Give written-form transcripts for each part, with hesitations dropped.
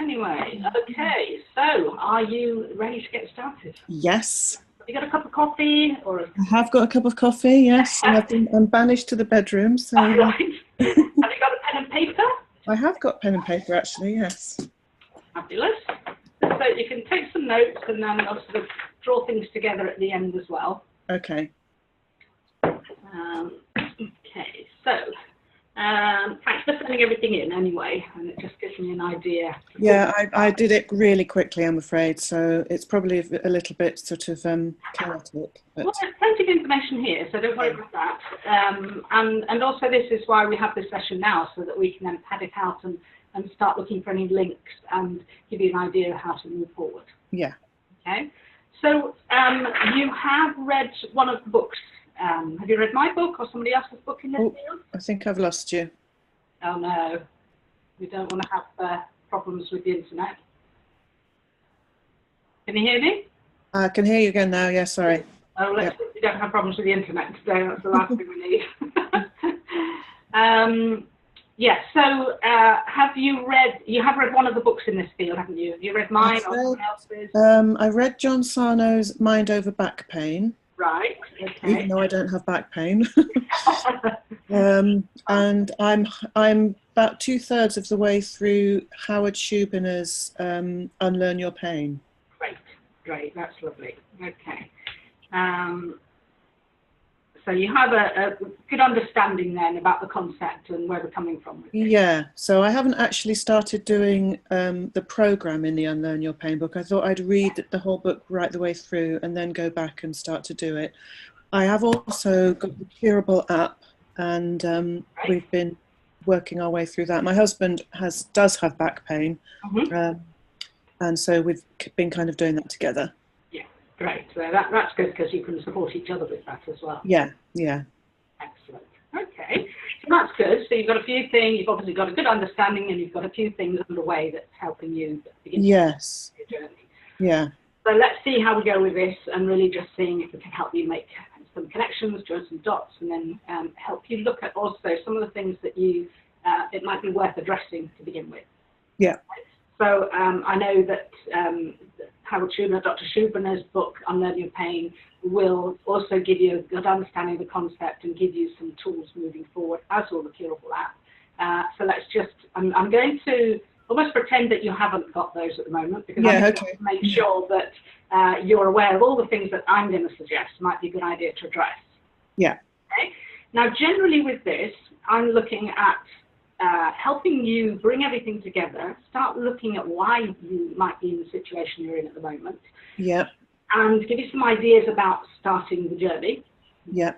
Anyway, okay, so are you ready to get started? Yes, Have you got a cup of coffee or a... I have got a cup of coffee, yes, and I'm banished to the bedroom, so Right. Have you got a pen and paper? I have got pen and paper actually, yes. Fabulous. So you can take some notes and then I'll sort of draw things together at the end as well. Okay. Okay, so thanks for sending everything in anyway, and it just gives me an idea. Yeah, I did it really quickly, I'm afraid, so it's probably a little bit sort of chaotic. But... Well, there's plenty of information here, so don't worry about that. And also this is why we have this session now, so that we can then pad it out and start looking for any links and give you an idea of how to move forward. Yeah. Okay. So you have read one of the books. Have you read my book or somebody else's book in this field? I think I've lost you. Oh no, we don't want to have problems with the internet. Can you hear me? I can hear you again now, yeah, sorry. Oh, let's hope we don't have problems with the internet today. That's the last thing we need. Yes, so have you read one of the books in this field, haven't you? Have you read mine or someone else's? I read John Sarno's Mind Over Back Pain. Right, okay. Even though I don't have back pain. And I'm about 2/3 of the way through Howard Schubiner's Unlearn Your Pain. Great, that's lovely. Okay. So you have a good understanding then about the concept and where we're coming from with it. Yeah, so I haven't actually started doing the program in the Unlearn Your Pain book. I thought I'd read the whole book right the way through and then go back and start to do it. I have also got the Curable app, and we've been working our way through that. My husband does have back pain, and so we've been kind of doing that together. Great. So that's good because you can support each other with that as well. Yeah, yeah. Excellent. Okay. So that's good. So you've got a few things, you've obviously got a good understanding and you've got a few things underway that's helping you begin your journey. Yeah. So let's see how we go with this and really just seeing if we can help you make some connections, join some dots, and then help you look at also some of the things that it might be worth addressing to begin with. Yeah. So I know that Howard Schubiner, Dr. Schubiner's book, Unlearn Your Pain, will also give you a good understanding of the concept and give you some tools moving forward, as will the Curable app. So let's just, I'm going to almost pretend that you haven't got those at the moment, because I'm going to make sure that you're aware of all the things that I'm going to suggest might be a good idea to address. Yeah. Okay. Now, generally with this, I'm looking at helping you bring everything together, start looking at why you might be in the situation you're in at the moment. Yeah. And give you some ideas about starting the journey. Yeah.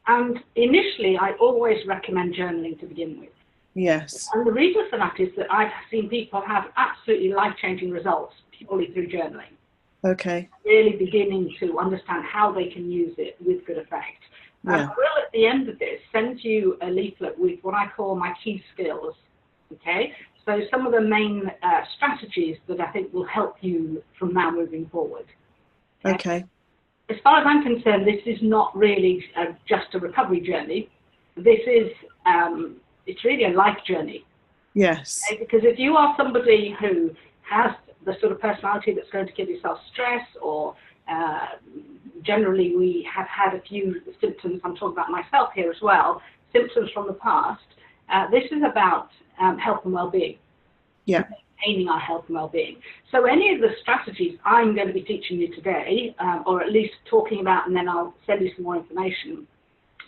And initially, I always recommend journaling to begin with. Yes. And the reason for that is that I've seen people have absolutely life-changing results purely through journaling. Okay. Really beginning to understand how they can use it with good effect. I will, at the end of this, send you a leaflet with what I call my key skills, okay? So some of the main strategies that I think will help you from now moving forward. Okay. As far as I'm concerned, this is not really just a recovery journey. This is, it's really a life journey. Yes. Okay? Because if you are somebody who has the sort of personality that's going to give yourself stress, or generally we have had a few symptoms, I'm talking about myself here as well, symptoms from the past, this is about health and well-being. Yeah. Maintaining our health and well-being. So any of the strategies I'm going to be teaching you today, or at least talking about, and then I'll send you some more information,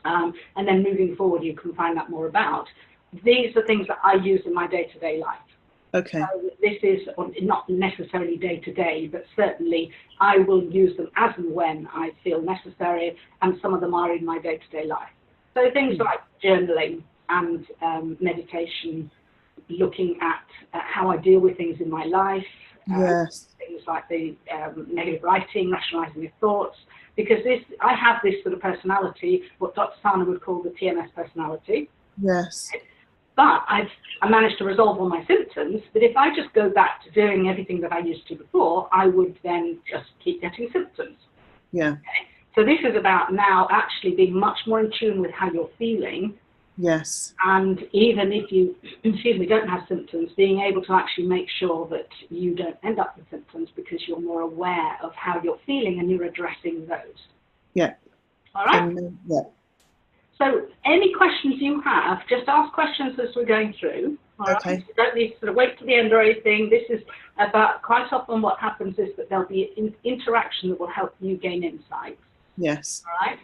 and then moving forward you can find out more about, these are things that I use in my day-to-day life. Okay. So this is not necessarily day-to-day, but certainly I will use them as and when I feel necessary, and some of them are in my day-to-day life. So things like journaling and meditation, looking at how I deal with things in my life, things like the negative writing, rationalizing your thoughts, because I have this sort of personality, what Dr. Sarno would call the TMS personality. Yes. But I managed to resolve all my symptoms, but if I just go back to doing everything that I used to before, I would then just keep getting symptoms. Yeah. Okay? So this is about now actually being much more in tune with how you're feeling, Yes. And even if you, excuse me, don't have symptoms, being able to actually make sure that you don't end up with symptoms because you're more aware of how you're feeling and you're addressing those. Yeah. All right? Yeah. So any questions you have, just ask questions as we're going through. All Okay. right? You don't need to sort of wait to the end or anything. This is about, quite often what happens is that there'll be interaction that will help you gain insights. Yes. All right?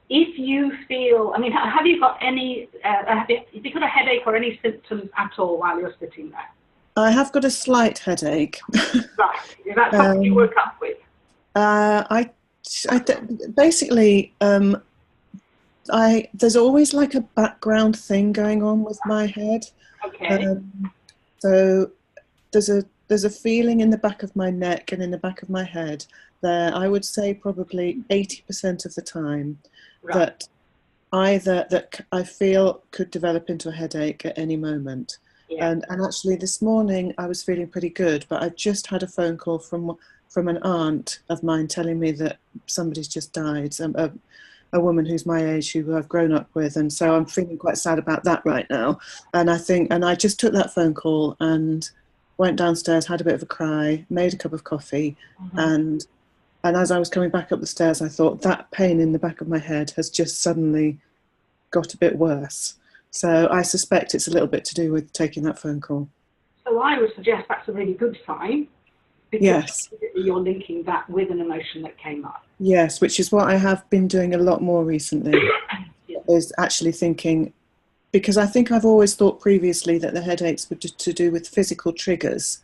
If you feel, I mean, have you got any, have you got a headache or any symptoms at all while you're sitting there? I have got a slight headache. Right. Is that something you woke up with? Basically, there's always like a background thing going on with my head. Okay. So there's a feeling in the back of my neck and in the back of my head there. I would say probably 80% of the time that either that I feel could develop into a headache at any moment. Yeah. And actually this morning I was feeling pretty good, but I just had a phone call from an aunt of mine telling me that somebody's just died, a woman who's my age who I've grown up with, and so I'm feeling quite sad about that right now. And I just took that phone call and went downstairs, had a bit of a cry, made a cup of coffee, and as I was coming back up the stairs, I thought that pain in the back of my head has just suddenly got a bit worse. So I suspect it's a little bit to do with taking that phone call. So I would suggest that's a really good sign. Because yes. You're linking that with an emotion that came up. Yes, which is what I have been doing a lot more recently, is actually thinking, because I think I've always thought previously that the headaches were to do with physical triggers,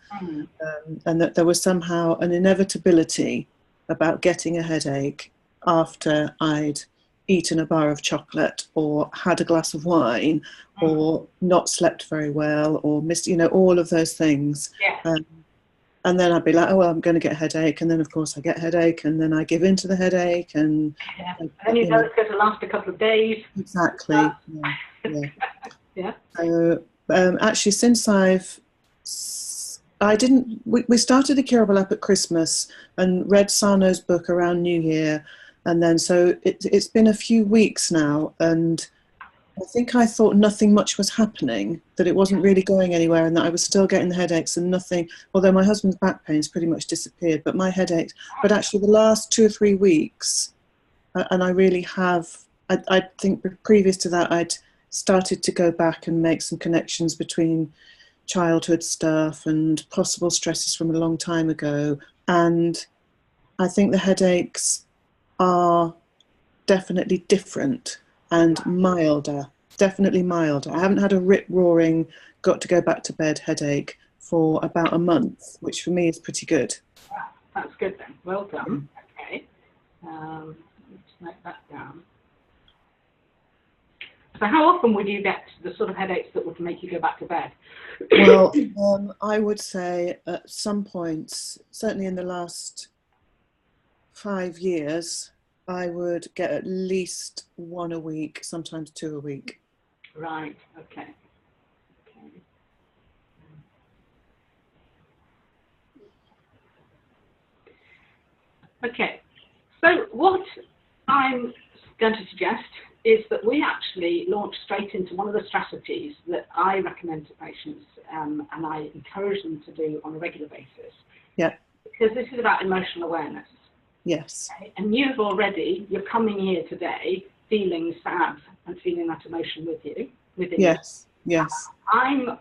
and that there was somehow an inevitability about getting a headache after I'd eaten a bar of chocolate or had a glass of wine or not slept very well or missed, all of those things. Yeah. And then I'd be like, oh, well, I'm going to get a headache. And then, of course, I get a headache. And then I give in to the headache. And then you know it's going to last a couple of days. Exactly. Yeah. Yeah. So, actually, since we started the Curable app at Christmas and read Sarno's book around New Year. And then, so it's been a few weeks now. And I think I thought nothing much was happening, that it wasn't really going anywhere and that I was still getting the headaches and nothing, although my husband's back pains pretty much disappeared, but my headaches, but actually the last 2 or 3 weeks, and I really have, I think previous to that, I'd started to go back and make some connections between childhood stuff and possible stresses from a long time ago. And I think the headaches are definitely different and milder, definitely milder. I haven't had a rip-roaring, got to go back to bed headache for about a month, which for me is pretty good. Wow, that's good then. Well done. Okay. Let's note that down. So how often would you get the sort of headaches that would make you go back to bed? Well, I would say at some points, certainly in the last 5 years, I would get at least 1 a week, sometimes 2 a week. Right, okay. Okay, so what I'm going to suggest is that we actually launch straight into one of the strategies that I recommend to patients and I encourage them to do on a regular basis. Yeah. Because this is about emotional awareness. Yes. Okay? And you're coming here today feeling sad and feeling that emotion within yes. you. Yes. I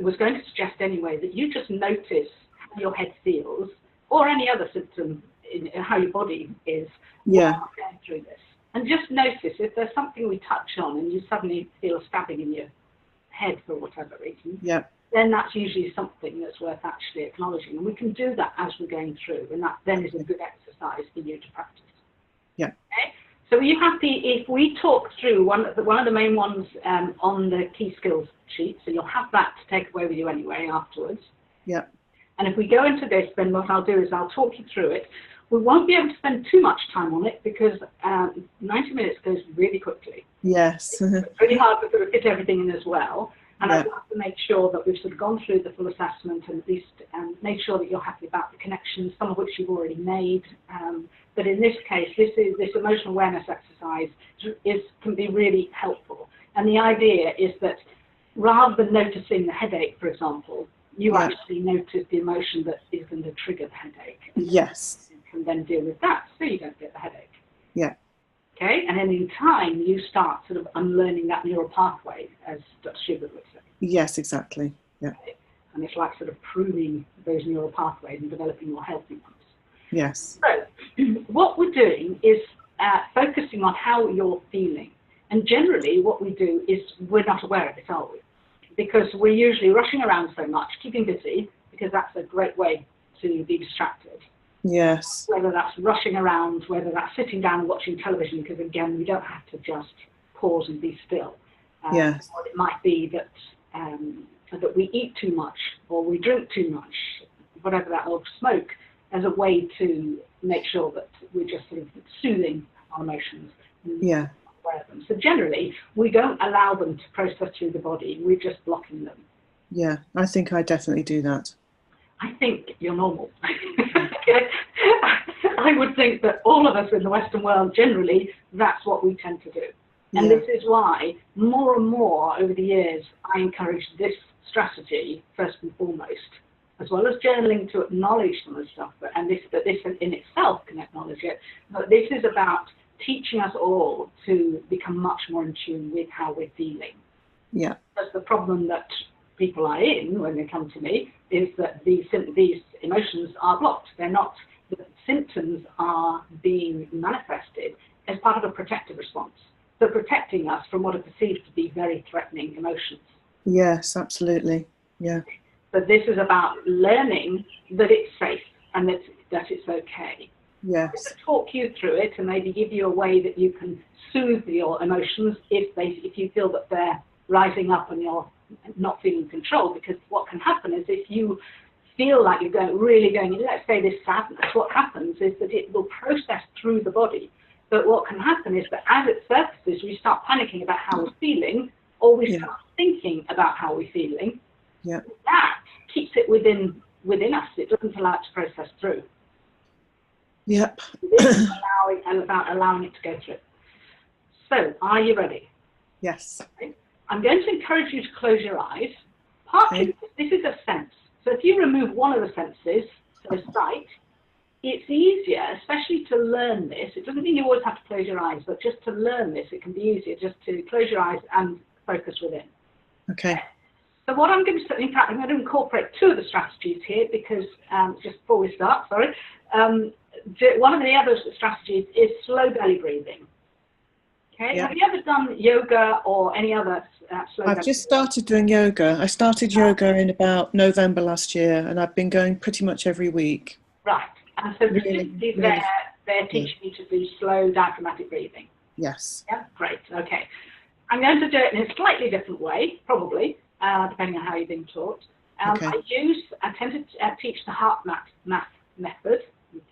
was going to suggest anyway that you just notice how your head feels or any other symptom in how your body is while going through this. And just notice if there's something we touch on and you suddenly feel a stabbing in your head for whatever reason. Yeah. Then that's usually something that's worth actually acknowledging. And we can do that as we're going through, and that then is a good exercise for you to practice. Yeah. Okay? So are you happy if we talk through one of the main ones on the key skills sheet, so you'll have that to take away with you anyway afterwards. Yeah. And if we go into this, then what I'll do is I'll talk you through it. We won't be able to spend too much time on it because 90 minutes goes really quickly. Yes. It's really hard to sort of fit everything in as well. And I'd like to make sure that we've sort of gone through the full assessment and at least make sure that you're happy about the connections, some of which you've already made. But in this case, this emotional awareness exercise can be really helpful. And the idea is that rather than noticing the headache, for example, you actually notice the emotion that is going to trigger the headache. Yes. You can then deal with that so you don't get the headache. Yeah. Okay, and then in time you start sort of unlearning that neural pathway, as Dr. Schubert would say. Yes, exactly. Yeah. Okay? And it's like sort of pruning those neural pathways and developing more healthy ones. Yes. So what we're doing is focusing on how you're feeling. And generally what we do is we're not aware of it, are we? Because we're usually rushing around so much, keeping busy, because that's a great way to be distracted. Yes. Whether that's rushing around, whether that's sitting down and watching television, because again, we don't have to just pause and be still. Yes. Or it might be that that we eat too much, or we drink too much, whatever that, or smoke, as a way to make sure that we're just sort of soothing our emotions. Yeah. Them. So generally, we don't allow them to process through the body. We're just blocking them. Yeah, I think I definitely do that. I think you're normal. I would think that all of us in the Western world, generally, that's what we tend to do. And this is why, more and more over the years, I encourage this strategy, first and foremost, as well as journaling to acknowledge some of the stuff, and this in itself can acknowledge it. But this is about teaching us all to become much more in tune with how we're feeling. Yeah. Because the problem that people are in when they come to me is that these emotions are blocked. They're not, the symptoms are being manifested as part of a protective response. So protecting us from what are perceived to be very threatening emotions. Yes, absolutely. Yeah. But this is about learning that it's safe and that it's okay. Yes. Talk you through it and maybe give you a way that you can soothe your emotions if you feel that they're rising up and you're not feeling control. Because what can happen is if you feel like you're really going, let's say this sadness, what happens is that it will process through the body. But what can happen is that as it surfaces, we start panicking about how we're feeling, or we start thinking about how we're feeling. Yeah. That keeps it within us. It doesn't allow it to process through. Yep. About allowing it to go through. So, are you ready? Yes. Okay. I'm going to encourage you to close your eyes. Partly, this is a sense. So if you remove one of the senses, so sight, it's easier, especially to learn this. It doesn't mean you always have to close your eyes, but just to learn this, it can be easier just to close your eyes and focus within. Okay. So what I'm going to do, in fact, I'm going to incorporate two of the strategies here because, just before we start, sorry, one of the other strategies is slow belly breathing. Okay, have you ever done yoga or any other slow belly I've just started doing yoga. I started yoga in about November last year, and I've been going pretty much every week. Right, and so specifically they're teaching you to do slow diaphragmatic breathing. Yes. Yeah, great, okay. I'm going to do it in a slightly different way, probably, depending on how you've been taught. I tend to teach the heart math method,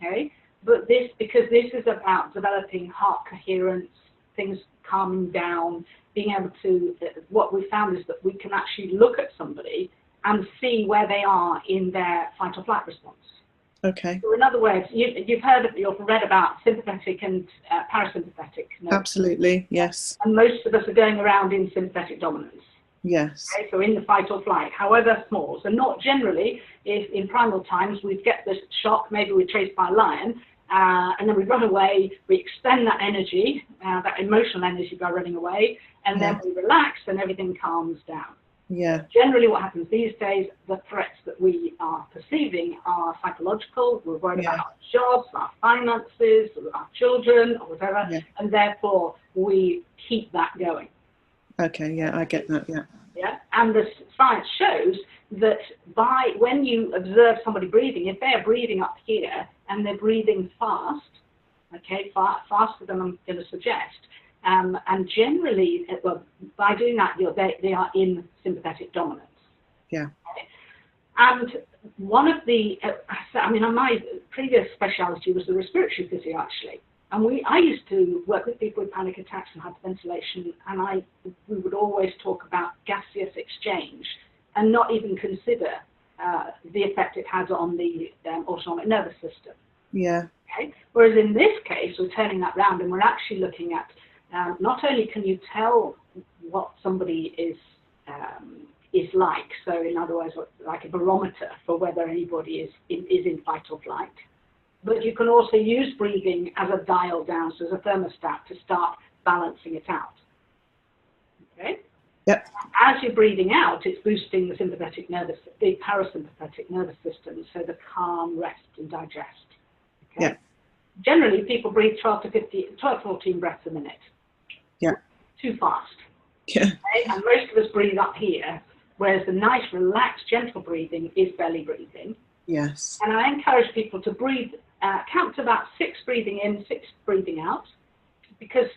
okay, but because this is about developing heart coherence, things calming down, being able to, what we found is that we can actually look at somebody and see where they are in their fight or flight response. Okay. So in other words, you've read about sympathetic and parasympathetic nerves. Absolutely, yes. And most of us are going around in sympathetic dominance. Yes. Okay, so in the fight or flight, however small. So not generally, if in primal times we get this shock, maybe we're chased by a lion, and then we run away, we expend that energy, that emotional energy by running away, and then we relax and everything calms down. Yeah. Generally what happens these days, the threats that we are perceiving are psychological. We're worried about our jobs, our finances, our children, or whatever, and therefore we keep that going. Okay, yeah, I get that, yeah. Yeah, and the science shows that when you observe somebody breathing, if they're breathing up here and they're breathing fast, okay, faster than I'm going to suggest, and generally, by doing that, they are in sympathetic dominance. Yeah. Okay? And one of the, my previous specialty was the respiratory physio, actually. And I used to work with people with panic attacks and hyperventilation, and we would always talk about gaseous exchange and not even consider the effect it has on the autonomic nervous system. Yeah. Okay? Whereas in this case, we're turning that round and we're actually looking at not only can you tell what somebody is like. So in other words, like a barometer for whether anybody is in fight or flight. But you can also use breathing as a dial down, so as a thermostat to start balancing it out. Okay? Yep. As you're breathing out, it's boosting the parasympathetic nervous system, so the calm, rest, and digest. Okay? Yep. Generally, people breathe 12 to 14 breaths a minute. Yeah. Too fast. Yeah. Okay? And most of us breathe up here, whereas the nice, relaxed, gentle breathing is belly breathing. Yes. And I encourage people to breathe, count to about 6 breathing in, 6 breathing out, because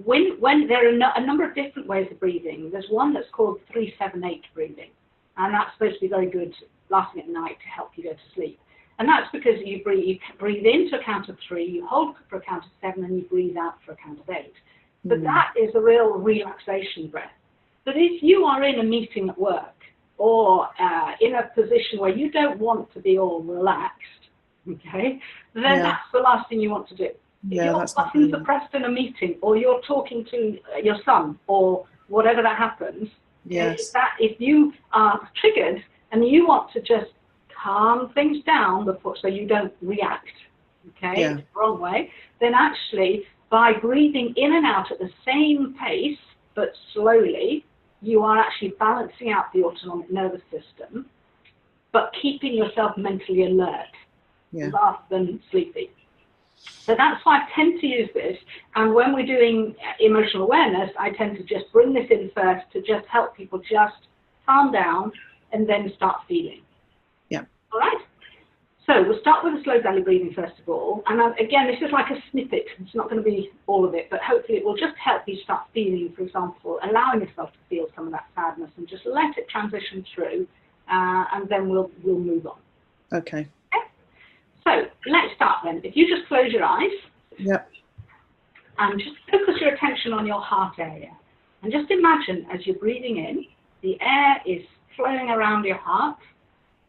when there are a number of different ways of breathing, there's one that's called 3-7-8 breathing, and that's supposed to be very good last thing at night to help you go to sleep. And that's because you breathe in to a count of 3, you hold for a count of 7, and you breathe out for a count of 8. But that is a real relaxation breath. But if you are in a meeting at work, or in a position where you don't want to be all relaxed, okay, then that's the last thing you want to do. If your buttons are pressed in a meeting, or you're talking to your son, or whatever that happens, if you are triggered and you want to just calm things down before, so you don't react, okay, the wrong way, then actually by breathing in and out at the same pace, but slowly, you are actually balancing out the autonomic nervous system, but keeping yourself mentally alert rather than sleepy. So that's why I tend to use this. And when we're doing emotional awareness, I tend to just bring this in first to just help people just calm down and then start feeling. Yeah. All right? So we'll start with the slow belly breathing first of all. And again, this is like a snippet. It's not going to be all of it, but hopefully it will just help you start feeling, for example, allowing yourself to feel some of that sadness and just let it transition through, and then we'll move on. Okay. So let's start then. If you just close your eyes. Yep. And just focus your attention on your heart area. And just imagine as you're breathing in, the air is flowing around your heart.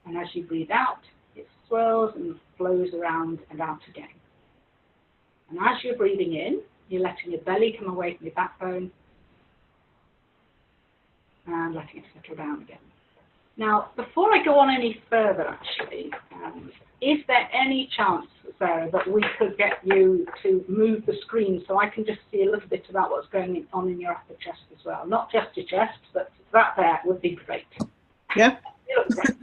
And as you breathe out, it swirls and flows around and out again. And as you're breathing in, you're letting your belly come away from your backbone and letting it settle down again. Now, before I go on any further, actually, is there any chance, Sarah, that we could get you to move the screen so I can just see a little bit about what's going on in your upper chest as well? Not just your chest, but that there would be great. Yeah. You look great.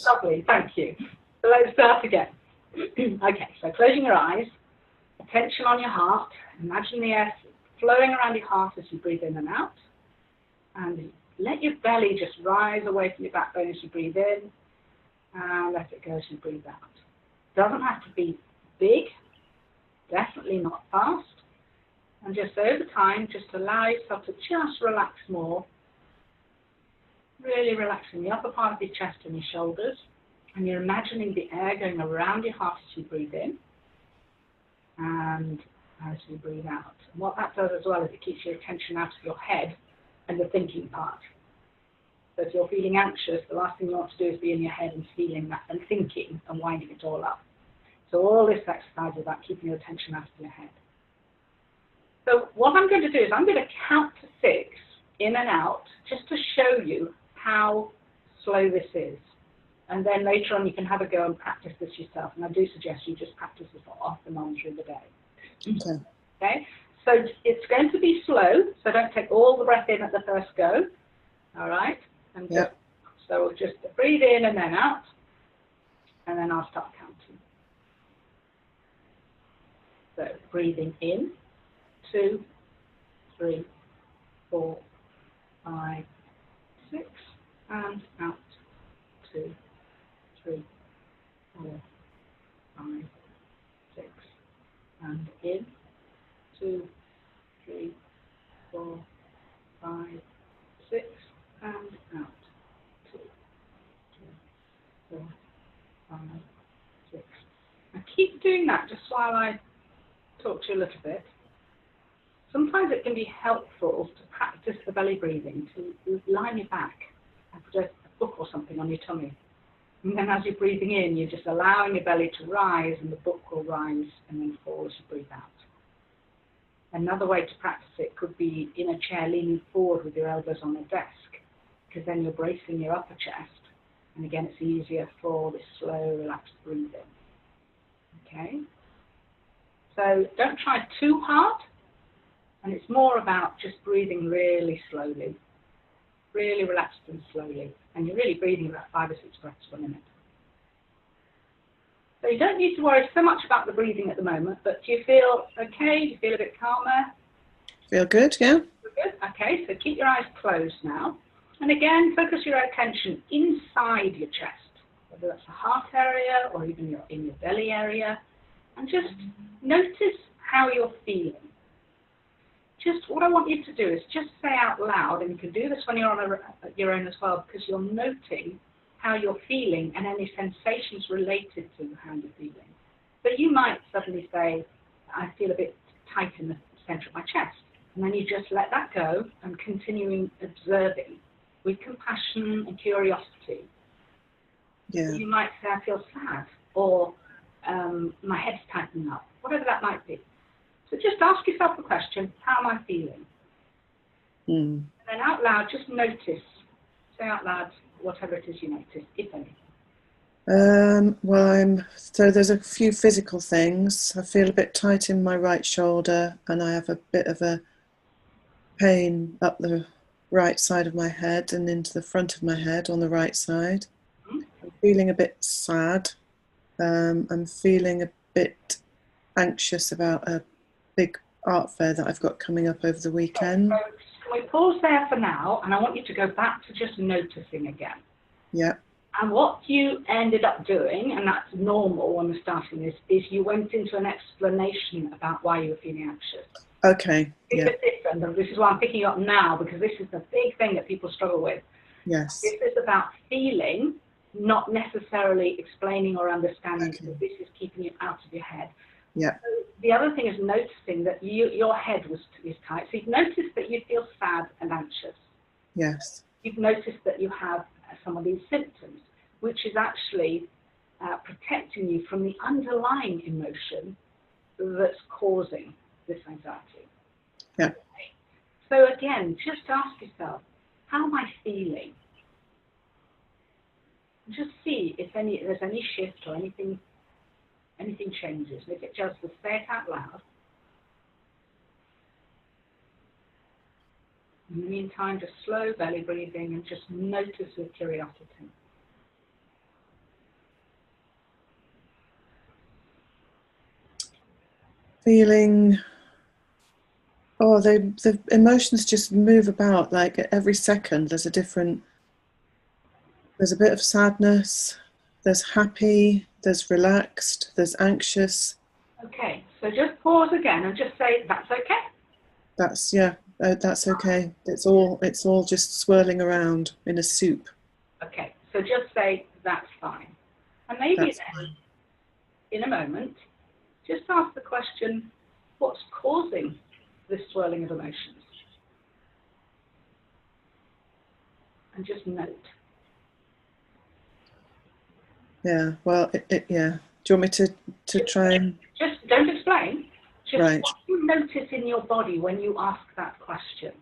Lovely, thank you. So let's start again. Okay, so closing your eyes, attention on your heart, imagine the air flowing around your heart as you breathe in and out, and let your belly just rise away from your backbone as you breathe in, and let it go as you breathe out. Doesn't have to be big, definitely not fast, and just over time, just allow yourself to just relax more, really relaxing the upper part of your chest and your shoulders, and you're imagining the air going around your heart as you breathe in, and as you breathe out. And what that does as well is it keeps your attention out of your head and the thinking part. So if you're feeling anxious, the last thing you want to do is be in your head and feeling that and thinking and winding it all up. So all this exercise is about keeping your attention out of your head. So what I'm going to do is I'm going to count to 6 in and out just to show you how slow this is. And then later on you can have a go and practice this yourself. And I do suggest you just practice this off and on through the day. Okay. Okay? So it's going to be slow, so don't take all the breath in at the first go. All right? And so we'll just breathe in and then out, and then I'll start counting. So breathing in, 2, 3, 4, 5, 6, and out, 2, 3, 4, 5, 6, and in, 2, 3, 4, 5, 6, and out. 2, 3, 4, 5, 6. Now keep doing that just while I talk to you a little bit. Sometimes it can be helpful to practice the belly breathing, to lie on your back and put a book or something on your tummy. And then as you're breathing in, you're just allowing your belly to rise, and the book will rise and then fall as you breathe out. Another way to practice it could be in a chair leaning forward with your elbows on the desk, because then you're bracing your upper chest. And again, it's easier for this slow, relaxed breathing. Okay? So don't try too hard. And it's more about just breathing really slowly, really relaxed and slowly. And you're really breathing about 5 or 6 breaths per minute. So you don't need to worry so much about the breathing at the moment, but do you feel okay? Do you feel a bit calmer? Feel good, yeah? Feel good? Okay, so keep your eyes closed now. And again, focus your attention inside your chest, whether that's the heart area or even in your belly area. And just notice how you're feeling. Just what I want you to do is just say out loud, and you can do this when you're on your own as well, because you're noting how you're feeling and any sensations related to how you're feeling. But you might suddenly say, I feel a bit tight in the center of my chest. And then you just let that go and continuing observing with compassion and curiosity. Yeah. You might say, I feel sad, or my head's tightening up, whatever that might be. So just ask yourself the question, how am I feeling? And then out loud, just notice, say out loud whatever it is you notice, if anything. Well, so there's a few physical things. I feel a bit tight in my right shoulder, and I have a bit of a pain up the right side of my head and into the front of my head on the right side. I'm feeling a bit sad. I'm feeling a bit anxious about a big art fair that I've got coming up over the weekend. Okay, so can we pause there for now, and I want you to go back to just noticing again. Yeah. And what you ended up doing, and that's normal when we're starting this, is you went into an explanation about why you were feeling anxious. Okay. This Yeah. is different, and this is why I'm picking up now, because this is the big thing that people struggle with. Yes. This is about feeling, not necessarily explaining or understanding, because this is keeping it out of your head. Yeah. So the other thing is noticing that your head is tight. So you've noticed that you feel sad and anxious. Yes. You've noticed that you have some of these symptoms, which is actually protecting you from the underlying emotion that's causing this anxiety. Yeah. Okay. So again, just ask yourself, how am I feeling? Just see if there's any shift or anything changes. And if it just say it out loud. In the meantime, just slow belly breathing and just notice with curiosity. Feeling, the emotions just move about, like every second there's a bit of sadness, there's happy, there's relaxed, there's anxious. Okay, so just pause again and just say, that's okay. That's okay. It's all just swirling around in a soup. Okay, so just say, that's fine. And maybe then, in a moment, just ask the question, what's causing this swirling of emotions? And just note. Yeah, well, yeah. Do you want me to try and... Just don't explain. Just right. what you notice in your body when you ask that question.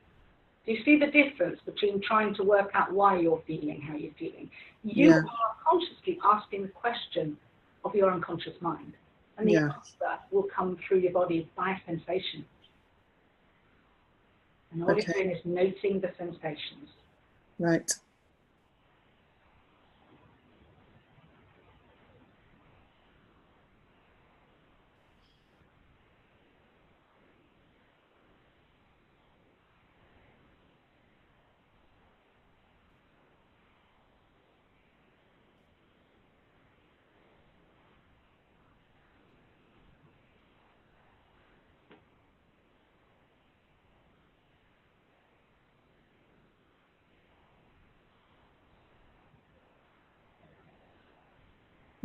Do you see the difference between trying to work out why you're feeling how you're feeling? You are consciously asking the question of your unconscious mind. And the answer will come through your body by sensation. And all you're doing is noting the sensations. Right.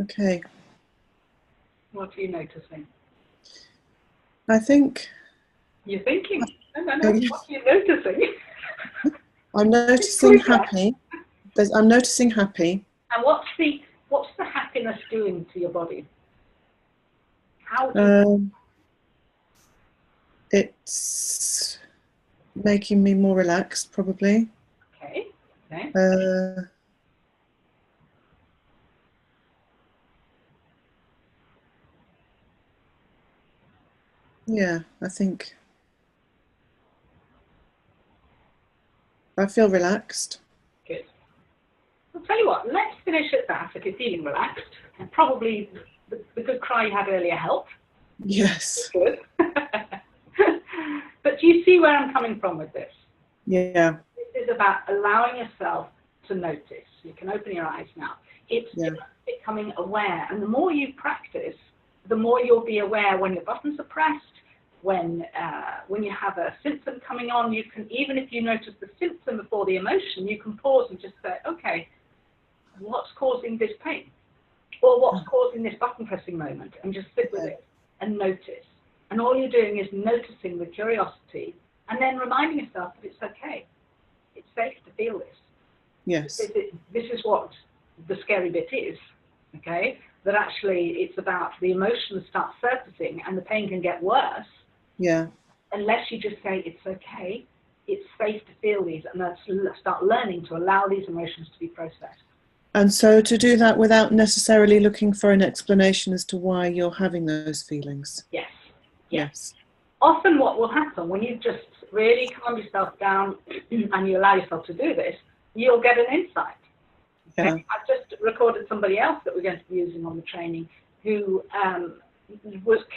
Okay. What are you noticing? I think... You're thinking. No. What are you noticing? I'm noticing happy. I'm noticing happy. And what's the happiness doing to your body? How? It's making me more relaxed, probably. Okay. Okay. Yeah, I think I feel relaxed. Good. I'll tell you what, let's finish at that if you're feeling relaxed. And probably the good cry you had earlier helped. Yes. Good. But do you see where I'm coming from with this? Yeah. This is about allowing yourself to notice. You can open your eyes now. It's becoming aware. And the more you practice, the more you'll be aware when your buttons are pressed, when you have a symptom coming on. You can, even if you notice the symptom before the emotion, you can pause and just say, okay, what's causing this pain? Or what's causing this button pressing moment? And just sit with it and notice. And all you're doing is noticing with curiosity and then reminding yourself that it's okay. It's safe to feel this. Yes. This is what the scary bit is, okay? That actually it's about the emotions start surfacing and the pain can get worse. Yeah. Unless you just say, it's okay, it's safe to feel these, and let's start learning to allow these emotions to be processed. And so to do that without necessarily looking for an explanation as to why you're having those feelings. Yes. Yes. Often what will happen when you just really calm yourself down and you allow yourself to do this, you'll get an insight. Yeah. I've just recorded somebody else that we're going to be using on the training who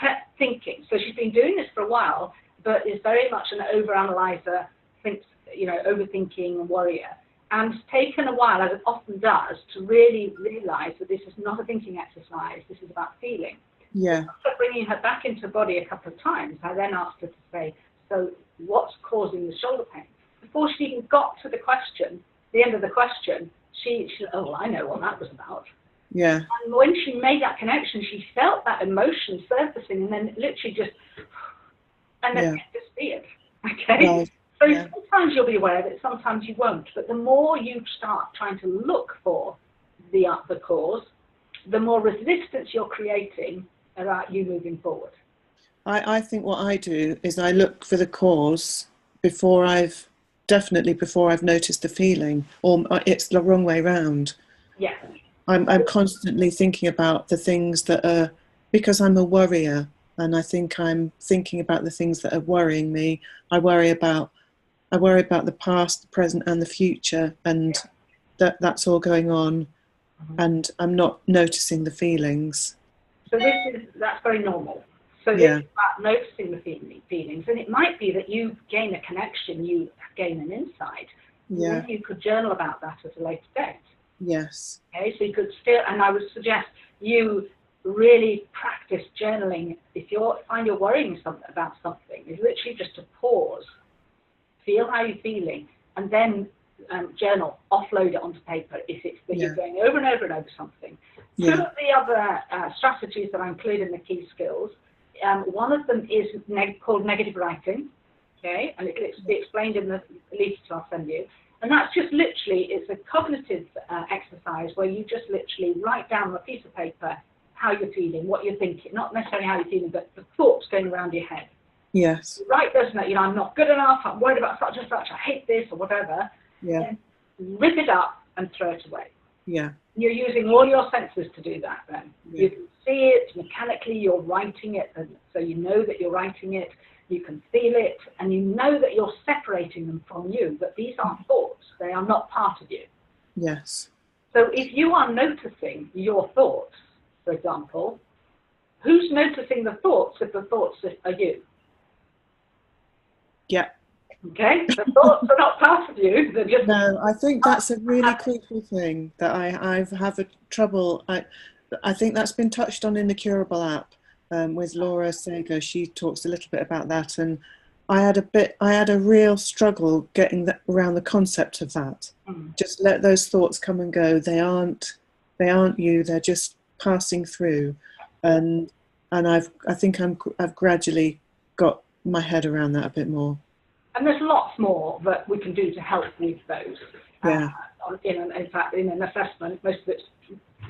kept thinking. So she's been doing this for a while, but is very much an overanalyzer, thinks, overthinking warrior. And it's taken a while, as it often does, to really realize that this is not a thinking exercise, this is about feeling. Yeah. After bringing her back into the body a couple of times, I then asked her to say, so what's causing the shoulder pain? Before she even got to the question, the end of the question, she said, oh, I know what that was about. Yeah. And when she made that connection, she felt that emotion surfacing and then literally just, and then it disappeared. Okay? Right. So sometimes you'll be aware of it, sometimes you won't. But the more you start trying to look for the cause, the more resistance you're creating about you moving forward. I think what I do is I look for the cause before I've noticed the feeling, or it's the wrong way round. Yeah. I'm constantly thinking about the things that are, because I'm a worrier, and I think I'm thinking about the things that are worrying me. I worry about the past, the present, and the future, and that's all going on, and I'm not noticing the feelings. So that's very normal. So this is about noticing the feelings, and it might be that you gain a connection, you gain an insight. Yeah. Then you could journal about that at a later date. Yes. Okay, so you could still, and I would suggest you really practice journaling. If you find you're worrying about something, it's literally just to pause, feel how you're feeling, and then journal, offload it onto paper if it's that you're going over and over and over something. Two of the other strategies that I include in the key skills, one of them is called negative writing, okay, and it'll be explained in the leaflet I'll send you. And that's just literally, it's a cognitive exercise where you just literally write down on a piece of paper how you're feeling, what you're thinking, not necessarily how you're feeling, but the thoughts going around your head. Yes. Right, doesn't it? I'm not good enough, I'm worried about such and such, I hate this, or whatever. Yeah. And rip it up and throw it away. Yeah. You're using all your senses to do that then. Yeah. You can see it, mechanically you're writing it, and so you know that you're writing it, you can feel it, and you know that you're separating them from you, but these are thoughts, they are not part of you. Yes. So if you are noticing your thoughts, for example, who's noticing the thoughts if the thoughts are you? Yeah. Okay, the thoughts are not part of you. They're just. No, I think that's a really crucial thing that I've had trouble. I think that's been touched on in the Curable app with Laura Sago. She talks a little bit about that, and I had a real struggle getting around the concept of that. Just let those thoughts come and go. They aren't you. They're just passing through, and I think I've gradually got my head around that a bit more. And there's lots more that we can do to help with those. Yeah. In fact, in an assessment, most of it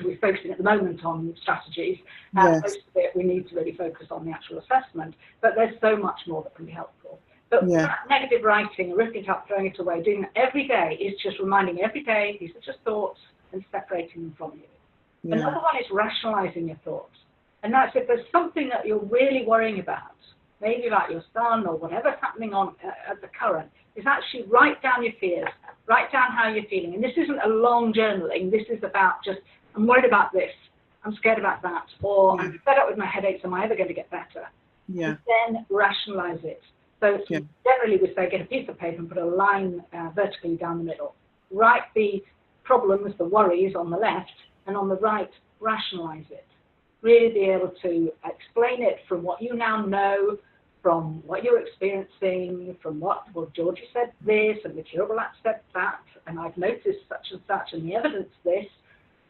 we're focusing at the moment on strategies. Yes. Most of it we need to really focus on the actual assessment, but there's so much more that can be helpful. But that negative writing, ripping it up, throwing it away, doing that every day is just reminding every day these are just thoughts and separating them from you. Yeah. Another one is rationalizing your thoughts. And that's if there's something that you're really worrying about, maybe about your son or whatever's happening on at the current, is actually write down your fears, write down how you're feeling. And this isn't a long journaling. This is about just, I'm worried about this, I'm scared about that, or I'm fed up with my headaches, am I ever going to get better? Yeah. And then rationalize it. So generally we say get a piece of paper and put a line vertically down the middle. Write the problems, the worries on the left, and on the right, rationalize it. Really be able to explain it from what you now know, from what you're experiencing, from what, well, Georgie said this, and the curable act said that, and I've noticed such and such, and the evidence this,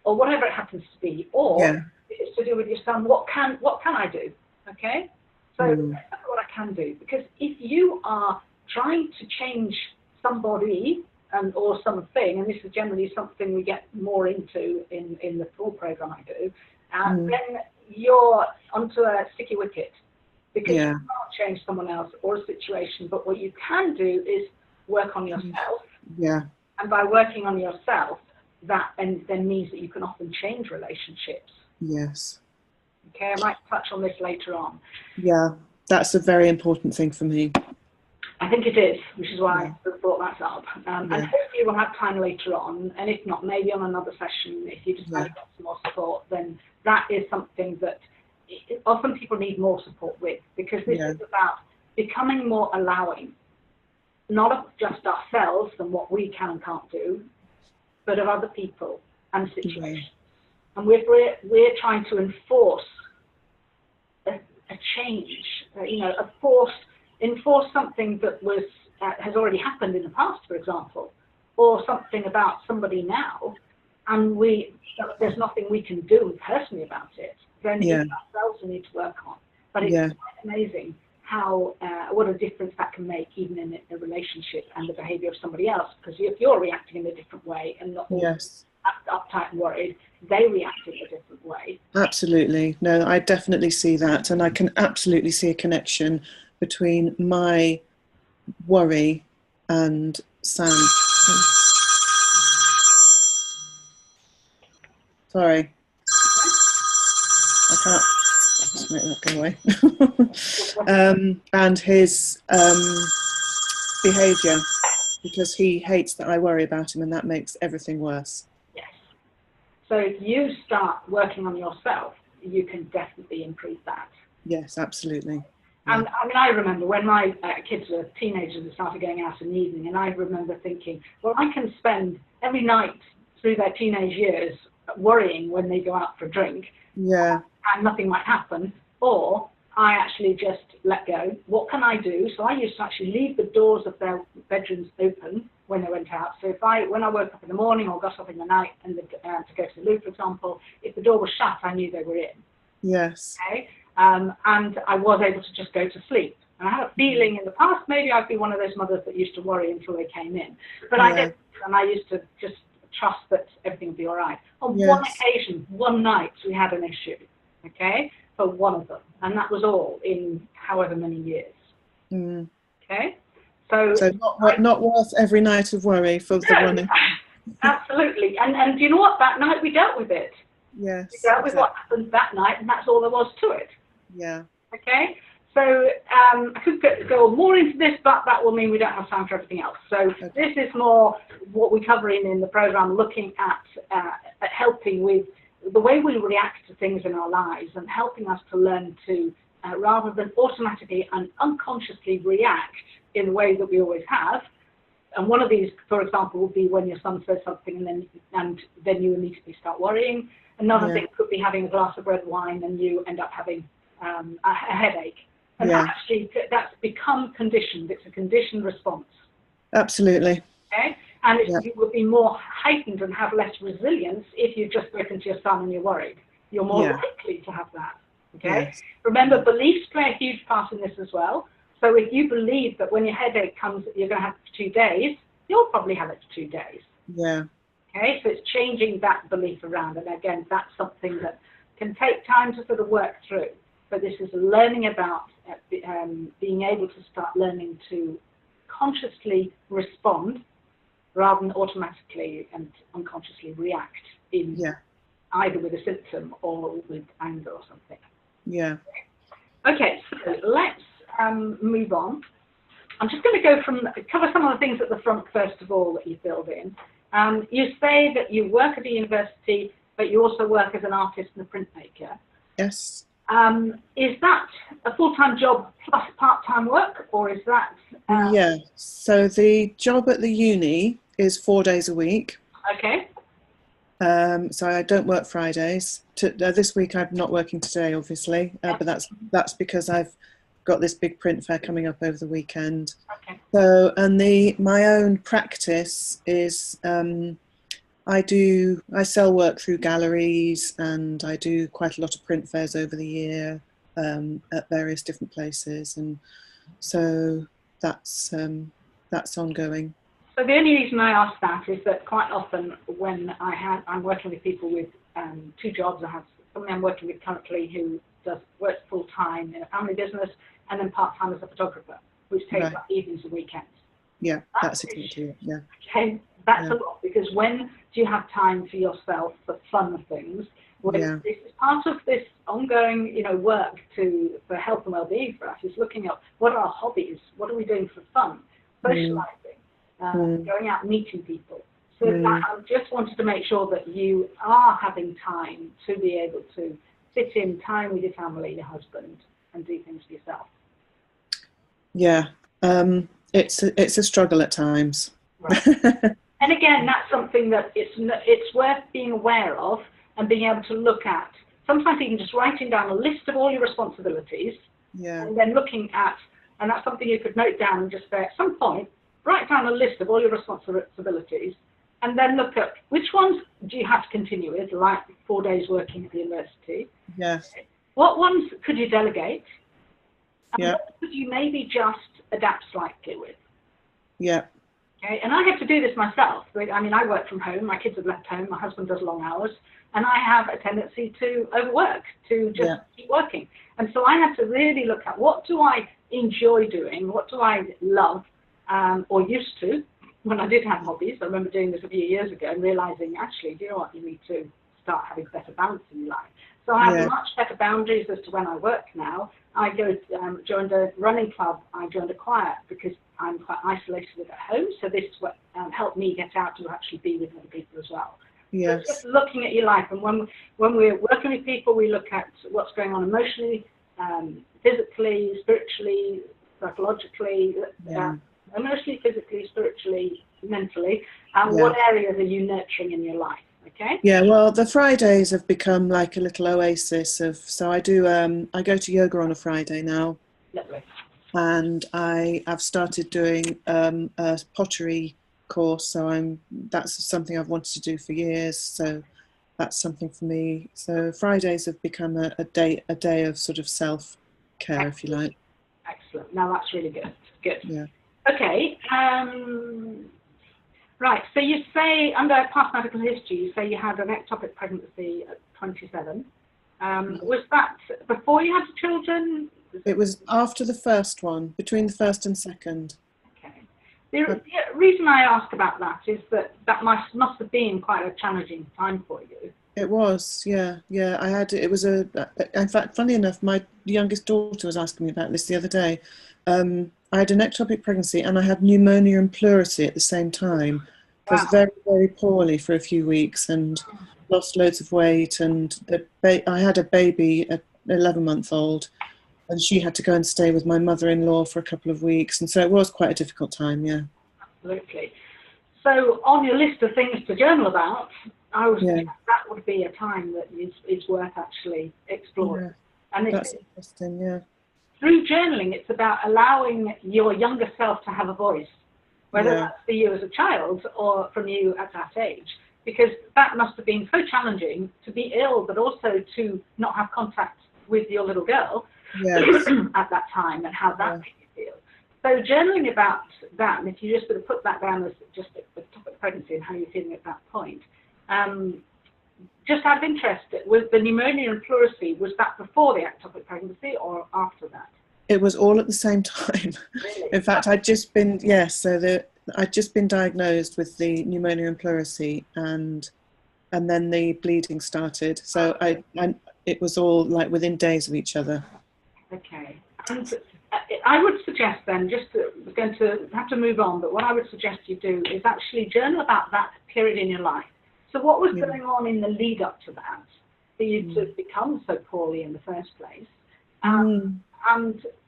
or whatever it happens to be, or if it's to do with your son, what can I do? Okay? So that's what I can do, because if you are trying to change somebody or something, and this is generally something we get more into in the full program I do, then you're onto a sticky wicket, because you can't change someone else or a situation, but what you can do is work on yourself. Yeah. And by working on yourself, that then means that you can often change relationships. Yes. Okay, I might touch on this later on. Yeah, that's a very important thing for me. I think it is, which is why I brought that up. And hopefully we'll have time later on, and if not, maybe on another session, if you just want to get some more support, then that is something that often people need more support with, because this is about becoming more allowing, not of just ourselves and what we can and can't do, but of other people and situations. And we're trying to enforce a change, enforce something that was has already happened in the past, for example, or something about somebody now, and there's nothing we can do personally about it. Then it's ourselves we need to work on. But it's quite amazing how what a difference that can make, even in a relationship and the behaviour of somebody else. Because if you're reacting in a different way and not uptight and worried, they react in a different way. Absolutely. No, I definitely see that, and I can absolutely see a connection between my worry and Sam. Sorry. I can't just make that go away. And his behaviour, because he hates that I worry about him, and that makes everything worse. Yes. So if you start working on yourself, you can definitely improve that. Yes, absolutely. And I mean, I remember when my kids were teenagers and started going out in the evening, and I remember thinking, well, I can spend every night through their teenage years worrying when they go out for a drink, and nothing might happen, or I actually just let go. What can I do? So I used to actually leave the doors of their bedrooms open when they went out. So when I woke up in the morning or got up in the night and to go to the loo, for example, if the door was shut, I knew they were in. Yes. Okay. And I was able to just go to sleep. And I had a feeling in the past, maybe I'd be one of those mothers that used to worry until they came in. But I didn't, and I used to just trust that everything would be all right. On one occasion, one night, we had an issue, okay, for one of them. And that was all in however many years. Okay? So not worth every night of worry for the running. Absolutely. And do you know what? That night we dealt with it. Yes. We dealt with what happened that night, and that's all there was to it. Yeah. Okay? So I could go more into this, but that will mean we don't have time for everything else. So this is more what we're covering in the program, looking at helping with the way we react to things in our lives, and helping us to learn to, rather than automatically and unconsciously react in the way that we always have. And one of these, for example, would be when your son says something and then you immediately start worrying. Another thing could be having a glass of red wine and you end up having a headache. And actually, that's become conditioned. It's a conditioned response. Absolutely. Okay? And you will be more heightened and have less resilience if you've just spoken to your son and you're worried. You're more likely to have that. Okay? Yes. Remember, beliefs play a huge part in this as well. So if you believe that when your headache comes, you're going to have it for 2 days, you'll probably have it for 2 days. Yeah. Okay? So it's changing that belief around. And again, that's something that can take time to sort of work through. but this is learning about being able to start learning to consciously respond rather than automatically and unconsciously react in either with a symptom or with anger or something. Yeah. Okay, so let's move on. I'm just going to cover some of the things at the front first of all that you filled in. You say that you work at the university, but you also work as an artist and a printmaker. Yes. Is that a full-time job plus part-time work, or is that... Yeah, so the job at the uni is 4 days a week. Okay. So I don't work Fridays. This week I'm not working today, obviously, but that's because I've got this big print fair coming up over the weekend. Okay. So, and my own practice is I sell work through galleries, and I do quite a lot of print fairs over the year at various different places, and so that's ongoing. So the only reason I ask that is that quite often when I'm working with people with 2 jobs, I have somebody I'm working with currently who works full time in a family business and then part time as a photographer, which takes up evenings and weekends. Yeah, that's exactly it. Yeah. Okay, that's a lot, because when do you have time for yourself for fun things? Well, this is part of this ongoing, work for health and well-being for us, is looking at what are our hobbies, what are we doing for fun, socializing, going out and meeting people. So I just wanted to make sure that you are having time to be able to fit in time with your family, your husband, and do things for yourself. Yeah, it's a struggle at times. Right. And again, that's something that it's worth being aware of and being able to look at. Sometimes even just writing down a list of all your responsibilities, and then looking at, and that's something you could note down and just say at some point, write down a list of all your responsibilities, and then look at which ones do you have to continue with, like 4 days working at the university. Yes. What ones could you delegate? And yeah. what could you maybe just adapt slightly with? Yeah. Okay, and I have to do this myself. I mean, I work from home, my kids have left home, my husband does long hours, and I have a tendency to overwork, to just keep working. And so I have to really look at, what do I enjoy doing, what do I love, or used to, when I did have hobbies. I remember doing this a few years ago and realizing, actually, do you know what, you need to start having better balance in your life. So I have much better boundaries as to when I work now. I joined a running club, I joined a choir, because I'm quite isolated at home, so this is what helped me get out to actually be with other people as well. Yes. So just looking at your life, and when we're working with people, we look at what's going on emotionally, physically, spiritually, psychologically, emotionally, physically, spiritually, mentally, and what areas are you nurturing in your life? Okay. Yeah, well, the Fridays have become like a little oasis so I go to yoga on a Friday now. Lovely. And I've started doing a pottery course, so that's something I've wanted to do for years, so that's something for me. So Fridays have become a day of sort of self-care, if you like. Excellent. Now that's really good. Good. Yeah. Okay. Right, so you say, under past medical history, you say you had an ectopic pregnancy at 27. Was that before you had children? It was after the first one, between the first and second. Okay. The reason I ask about that is that must have been quite a challenging time for you. It was, yeah. In fact, funny enough, my youngest daughter was asking me about this the other day. I had an ectopic pregnancy and I had pneumonia and pleurisy at the same time. I was very, very poorly for a few weeks and lost loads of weight. And I had a baby, an 11-month-old, and she had to go and stay with my mother-in-law for a couple of weeks. And so it was quite a difficult time, yeah. Absolutely. So on your list of things to journal about, I was thinking that would be a time that is worth actually exploring. Yeah. And that's interesting, yeah. Through journaling, it's about allowing your younger self to have a voice, whether that's for you as a child or from you at that age, because that must have been so challenging to be ill, but also to not have contact with your little girl at that time, and how that made you feel. So journaling about that, and if you just sort of put that down as just a topic of pregnancy and how you're feeling at that point, just out of interest, was the pneumonia and pleurisy, was that before the ectopic pregnancy or after that? It was all at the same time. Really? In fact, I'd just been, I'd just been diagnosed with the pneumonia and pleurisy, and then the bleeding started. So it was all like within days of each other. Okay. And I would suggest then, we're going to have to move on, but what I would suggest you do is actually journal about that period in your life. So what was going on in the lead up to that for you to become so poorly in the first place? And,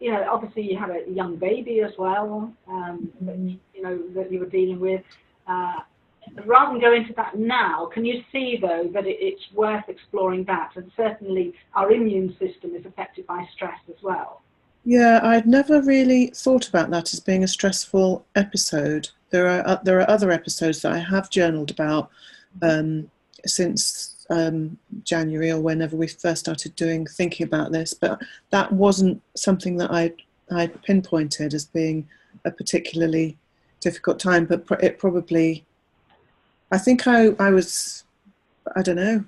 you know, obviously you had a young baby as well, that, you know, that you were dealing with. Rather than go into that now, can you see, though, that it's worth exploring that? And certainly our immune system is affected by stress as well. Yeah, I'd never really thought about that as being a stressful episode. There are other episodes that I have journaled about since January, or whenever we first started thinking about this, but that wasn't something that I pinpointed as being a particularly difficult time. But it probably, I think I was, I don't know,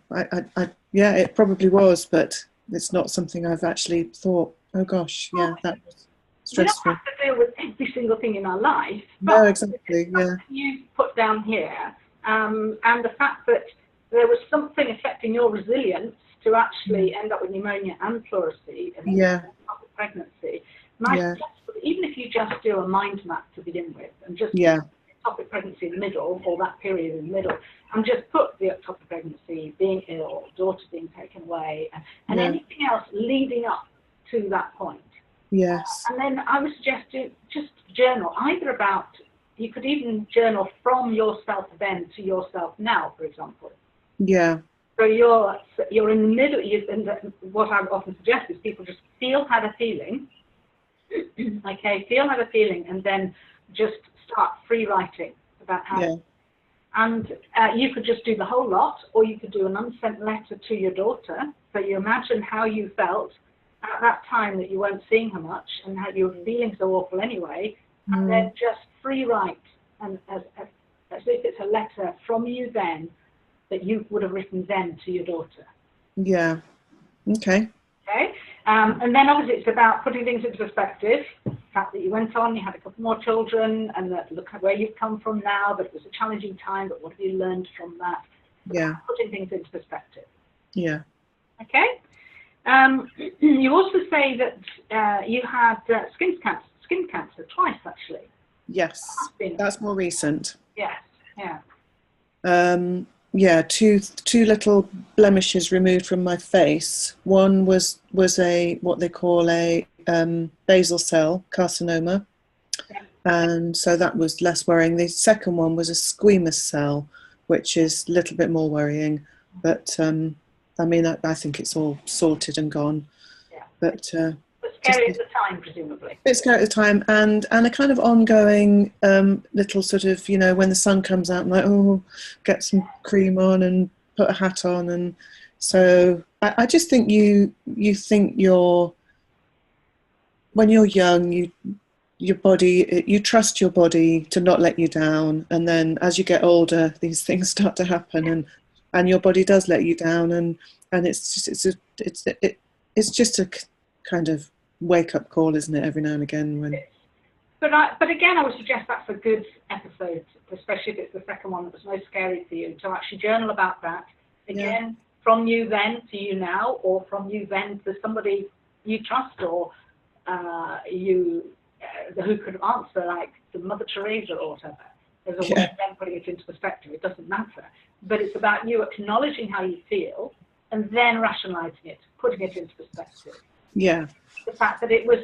yeah, it probably was, but it's not something I've actually thought, oh gosh, yeah, that was stressful. We don't have to deal with every single thing in our life, but no, exactly, yeah. You put down here, and the fact that there was something affecting your resilience to actually end up with pneumonia and pleurisy and pregnancy. Even if you just do a mind map to begin with, and just ectopic pregnancy in the middle, or that period in the middle, and just put the ectopic pregnancy, being ill, daughter being taken away, and anything else leading up to that point. Yes. And then I would suggest you just journal either about, you could even journal from yourself then to yourself now, for example. Yeah. So you're in the middle, and what I often suggest is people just feel how they're feeling, okay, feel how they're feeling, and then just start free writing about how. Yeah. And you could just do the whole lot, or you could do an unsent letter to your daughter. So you imagine how you felt at that time that you weren't seeing her much, and how you were feeling so awful anyway, and then just free write, and as if it's a letter from you then, that you would have written then to your daughter. Yeah. Okay. Okay. And then obviously it's about putting things into perspective. The fact that you went on, you had a couple more children, and that look at where you've come from now, but it was a challenging time, but what have you learned from that? Yeah. Putting things into perspective. Yeah. Okay. You also say that you had skin cancer twice, actually. Yes. That's more recent. Yes. Yeah. Yeah, two little blemishes removed from my face. One was a what they call a basal cell carcinoma, and so that was less worrying. The second one was a squamous cell, which is a little bit more worrying. But I mean, I think it's all sorted and gone. Yeah. But scary at the time, presumably. A bit scary at the time, and a kind of ongoing little sort of, you know, when the sun comes out, I'm like, oh, get some cream on and put a hat on, and so I just think you think when you're young, your body, you trust your body to not let you down, and then as you get older, these things start to happen, and your body does let you down, and it's just a kind of wake-up call, isn't it, every now and again? But again, I would suggest that's a good episode, especially if it's the second one that was most scary for you, to actually journal about that. Again, from you then to you now, or from you then to somebody you trust, or who could answer, like the Mother Teresa or whatever. There's a way of then putting it into perspective. It doesn't matter. But it's about you acknowledging how you feel and then rationalizing it, putting it into perspective. Yeah. The fact that it was,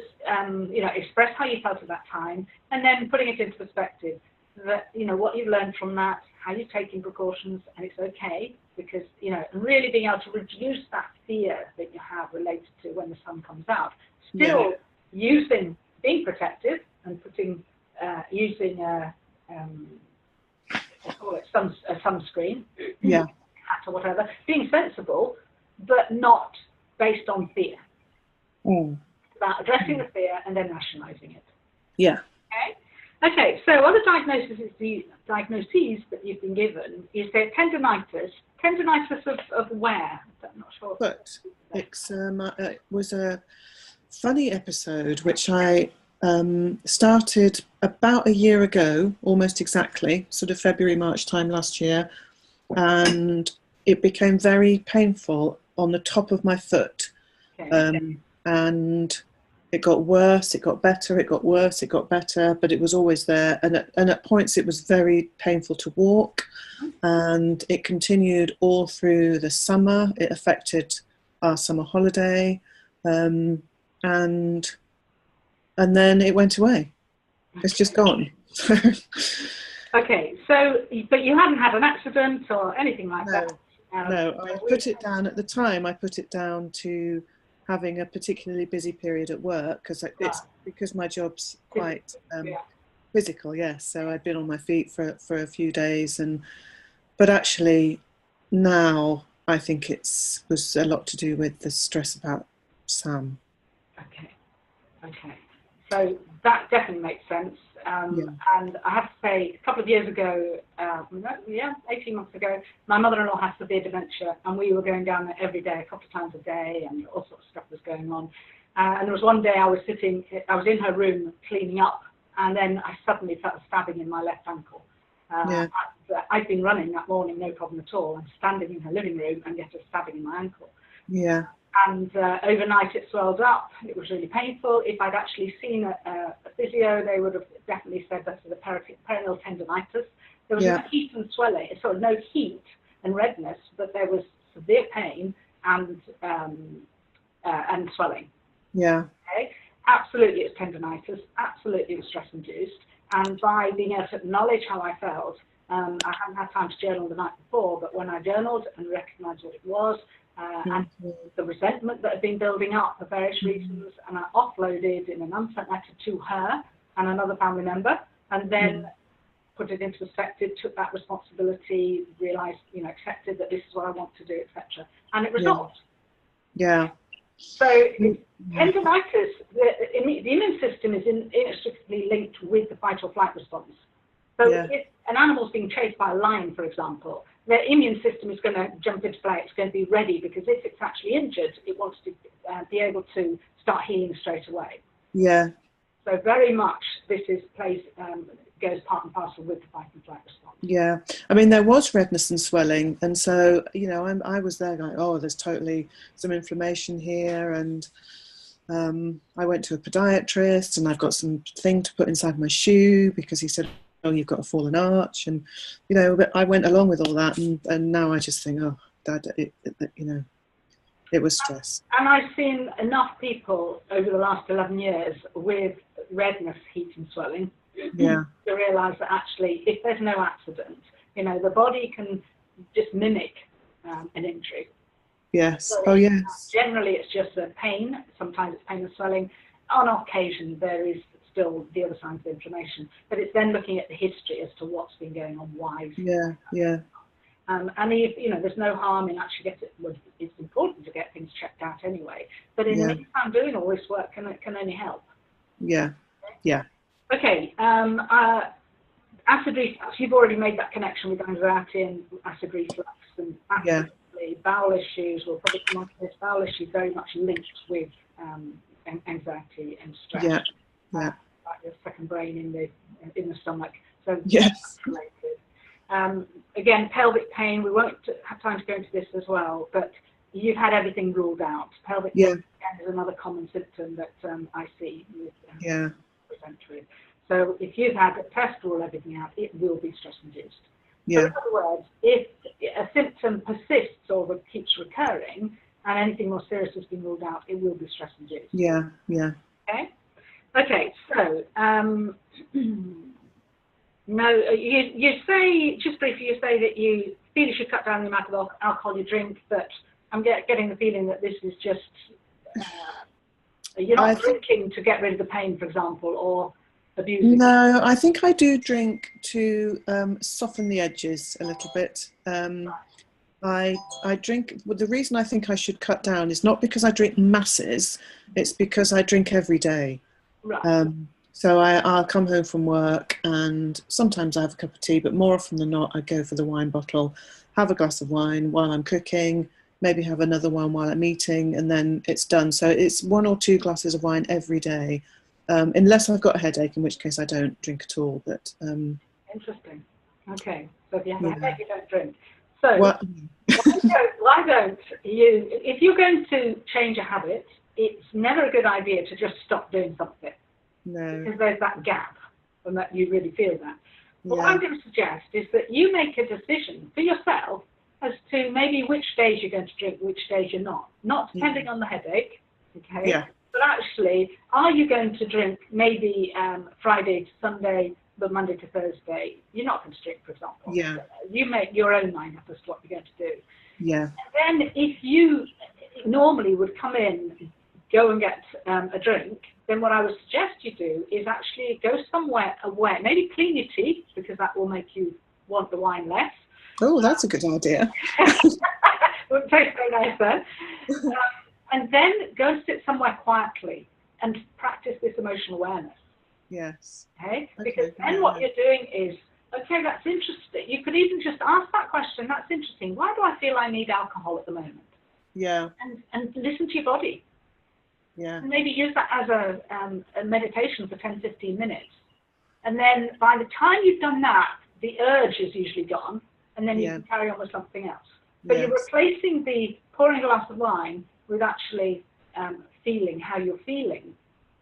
express how you felt at that time, and then putting it into perspective, that, you know, what you've learned from that, how you're taking precautions, and it's okay, because, you know, really being able to reduce that fear that you have related to when the sun comes out. Still being protective and using a sunscreen, hat or whatever, being sensible, but not based on fear. It's about addressing the fear and then rationalizing it. Yeah. Okay. Okay, so other diagnoses that you've been given, you say tendinitis. Tendinitis of where? I'm not sure. But it was a funny episode which I started about a year ago, almost exactly, sort of February, March time last year, and it became very painful on the top of my foot. Okay. And it got worse, it got better, it got worse, it got better, but it was always there. And at points it was very painful to walk, and it continued all through the summer. It affected our summer holiday, and then it went away. It's just gone. Okay, so, but you hadn't had an accident or anything like that? No, I put it down at the time. I put it down to having a particularly busy period at work, because it's because my job's quite physical. Yes, so I'd been on my feet for a few days, but actually now I think was a lot to do with the stress about Sam. Okay. So that definitely makes sense. And I have to say, a couple of years ago, 18 months ago, my mother-in-law has severe dementia, and we were going down there every day, a couple of times a day, and all sorts of stuff was going on. And there was one day I was in her room cleaning up, and then I suddenly felt a stabbing in my left ankle. I'd been running that morning, no problem at all. I'm standing in her living room and get a stabbing in my ankle. Yeah. And overnight it swelled up. It was really painful. If I'd actually seen a physio, they would have definitely said this is a peroneal tendinitis. There was no heat and swelling, sort of no heat and redness, but there was severe pain and swelling. Yeah. Okay. Absolutely, it's tendinitis. Absolutely, it was stress-induced. And by being able to acknowledge how I felt, I hadn't had time to journal the night before, but when I journaled and recognised what it was, and the resentment that had been building up for various reasons, and I offloaded in an unsent letter to her and another family member, and then put it into perspective, took that responsibility, realised, accepted that this is what I want to do, etc. And it resolved. Yeah. So tendinitis, the immune system is inextricably linked with the fight or flight response. So if an animal's being chased by a lion, for example, their immune system is going to jump into play. It's going to be ready, because if it's actually injured, it wants to be able to start healing straight away. Yeah. So very much this goes part and parcel with the fight and flight response. Yeah, I mean, there was redness and swelling, and so I was there going, oh, there's totally some inflammation here, and I went to a podiatrist, and I've got some thing to put inside my shoe because he said, oh, you've got a fallen arch, and but I went along with all that, and now I just think, oh, Dad, it was stress. And I've seen enough people over the last 11 years with redness, heat, and swelling. Yeah. To realise that actually, if there's no accident, the body can just mimic an injury. Yes. So yes. Generally, it's just a pain. Sometimes it's pain and swelling. On occasion, there is still the other signs of inflammation. But it's then looking at the history as to what's been going on, why. Yeah. Yeah. And if there's no harm in actually it's important to get things checked out anyway. But in the meantime, doing all this work can only help. Yeah. Yeah. Okay, acid reflux, you've already made that connection with anxiety and acid reflux, and absolutely bowel issues, will probably come on to this, bowel issues very much linked with anxiety and stress. Yeah, yeah. Like your second brain in the stomach. So yes. Again, pelvic pain, we won't have time to go into this as well, but you've had everything ruled out. Pelvic pain is another common symptom that I see with with. So if you've had a test to rule everything out, it will be stress-induced. Yeah. So in other words, if a symptom persists or keeps recurring, and anything more serious has been ruled out, it will be stress-induced. Yeah, yeah. Okay, so no, you say, just briefly, you say that you feel you should cut down the amount of alcohol you drink, but I'm getting the feeling that this is just... you're not drinking to get rid of the pain, for example, or abusing. No, I think I do drink to soften the edges a little bit. I drink, well, the reason I think I should cut down is not because I drink masses, it's because I drink every day. Right. So I'll come home from work and sometimes I have a cup of tea, but more often than not, I go for the wine bottle, have a glass of wine while I'm cooking, maybe have another one while I'm eating, and then it's done. So it's 1 or 2 glasses of wine every day, unless I've got a headache, in which case I don't drink at all. But Interesting. Okay, so if you have a yeah. headache, you don't drink. So Well, why don't you, if you're going to change a habit, it's never a good idea to just stop doing something. no. Because there's that gap and that you really feel that. What Yeah. I'm going to suggest is that you make a decision for yourself as to maybe which days you're going to drink, which days you're not depending on the headache, okay? Yeah. But actually, are you going to drink maybe Friday to Sunday, but Monday to Thursday? You're not going to drink, for example. Yeah. You make your own mind up as to what you're going to do. Yeah. And then if you normally would come in, go and get a drink, then what I would suggest you do is actually go somewhere away, maybe clean your teeth, because that will make you want the wine less. Oh, that's a good idea. Wouldn't taste very nice then. And then go sit somewhere quietly and practice this emotional awareness. Yes. Okay? Okay, Because then what you're doing is, okay, that's interesting. You could even just ask that question, that's interesting. Why do I feel I need alcohol at the moment? Yeah. And listen to your body. Yeah. And maybe use that as a meditation for 10, 15 minutes. And then by the time you've done that, the urge is usually gone, and then you can carry on with something else. But you're replacing the pouring a glass of wine with actually feeling how you're feeling,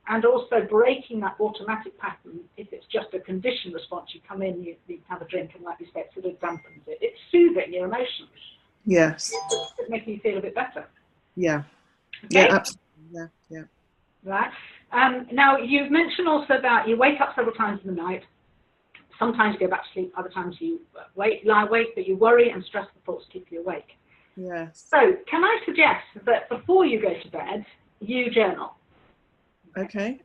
and also breaking that automatic pattern. If it's just a conditioned response, you come in, you have a drink, and like you said, sort of dampens it. It's soothing your emotions. Yes. It's making you feel a bit better. Yeah. Okay? Yeah, absolutely. Yeah. Yeah. Right. Now, you've mentioned also that you wake up several times in the night. Sometimes you go back to sleep, other times you lie awake, but you worry and stressful thoughts keep you awake. Yes. So can I suggest that before you go to bed, you journal? Okay.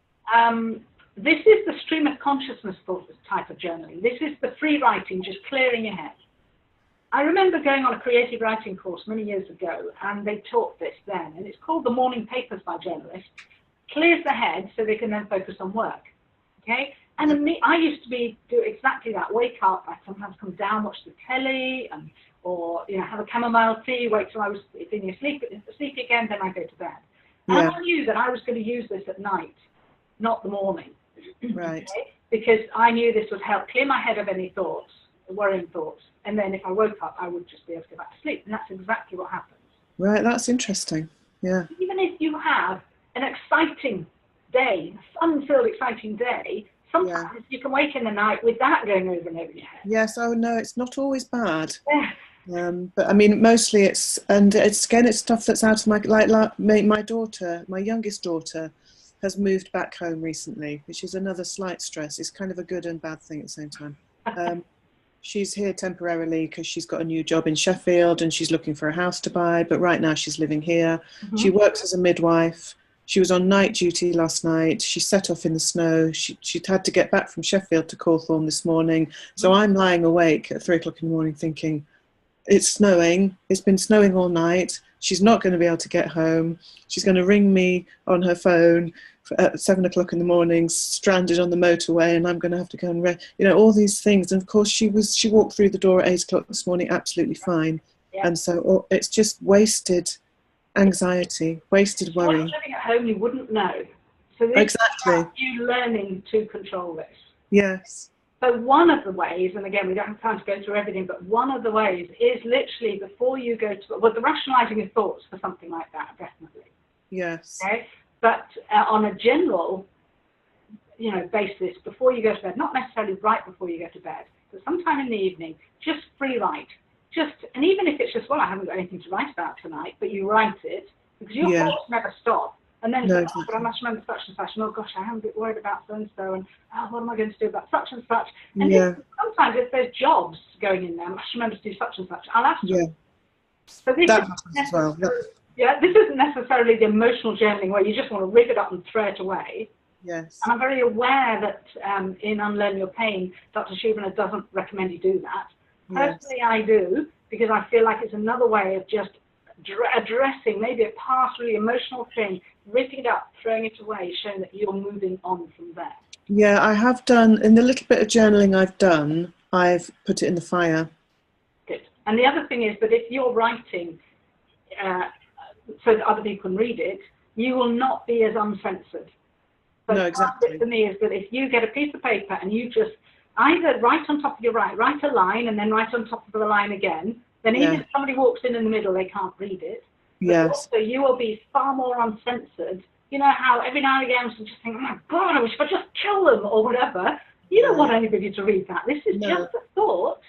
This is the stream of consciousness type of journaling. This is the free writing, just clearing your head. I remember going on a creative writing course many years ago, and they taught this then, and it's called The Morning Papers by Journalists. Clears the head so they can then focus on work. Okay? And I used to do exactly that. Wake up, I'd sometimes come down, watch the telly, or have a chamomile tea, wait till I was feeling sleepy again, then I go to bed. And I knew that I was going to use this at night, not the morning. Right. Okay? Because I knew this would help clear my head of any thoughts, worrying thoughts. And then if I woke up, I would just be able to go back to sleep. And that's exactly what happens. Right, that's interesting. Yeah. Even if you have an exciting day, a fun-filled, exciting day, sometimes you can wake in the night with that going over and over your head. Yes, oh no, it's not always bad. Yeah. But I mean, mostly it's stuff that's out of my daughter, my youngest daughter, has moved back home recently, which is another slight stress. It's kind of a good and bad thing at the same time. She's here temporarily because she's got a new job in Sheffield and she's looking for a house to buy, but right now she's living here. Mm-hmm. She works as a midwife. She was on night duty last night. She set off in the snow. She'd had to get back from Sheffield to Cawthorne this morning. So I'm lying awake at 3 o'clock in the morning thinking, it's snowing. It's been snowing all night. She's not going to be able to get home. She's going to ring me on her phone at 7 o'clock in the morning, stranded on the motorway, and I'm going to have to go and all these things. And of course, she walked through the door at 8 o'clock this morning, absolutely fine. Yeah. And so it's just wasted anxiety, wasted worry. If you were living at home, you wouldn't know. So this is you learning to control this. Yes. So one of the ways, and again, we don't have time to go through everything, but one of the ways is literally before you go to, the rationalizing of thoughts for something like that, definitely. Yes. Okay. But on a general, basis, before you go to bed, not necessarily right before you go to bed, but sometime in the evening, just free write. And even if it's just, I haven't got anything to write about tonight, but you write it, because your thoughts never stop. And then but I must remember such and such, and oh gosh, I am a bit worried about so-and-so, and what am I going to do about such and such? And sometimes if there's jobs going in there, I must remember to do such and such, I'll ask them. So this this isn't necessarily the emotional journaling where you just want to rip it up and throw it away. Yes. And I'm very aware that in Unlearn Your Pain, Dr. Shubhana doesn't recommend you do that. Yes. Personally, I do, because I feel like it's another way of just addressing maybe a past really emotional thing, ripping it up, throwing it away, showing that you're moving on from there. Yeah, I have done, in the little bit of journaling I've done, I've put it in the fire. Good. And the other thing is that if you're writing uh, so that other people can read it, you will not be as uncensored. So No, part of it exactly. for me is that if you get a piece of paper and you just either write on top of your write a line and then write on top of the line again, then even Yeah. if somebody walks in the middle, they can't read it. But Yes. also you will be far more uncensored. You know how every now and again you just think, oh my God, I wish I could just kill them or whatever. You don't want anybody to read that. This is just a thought,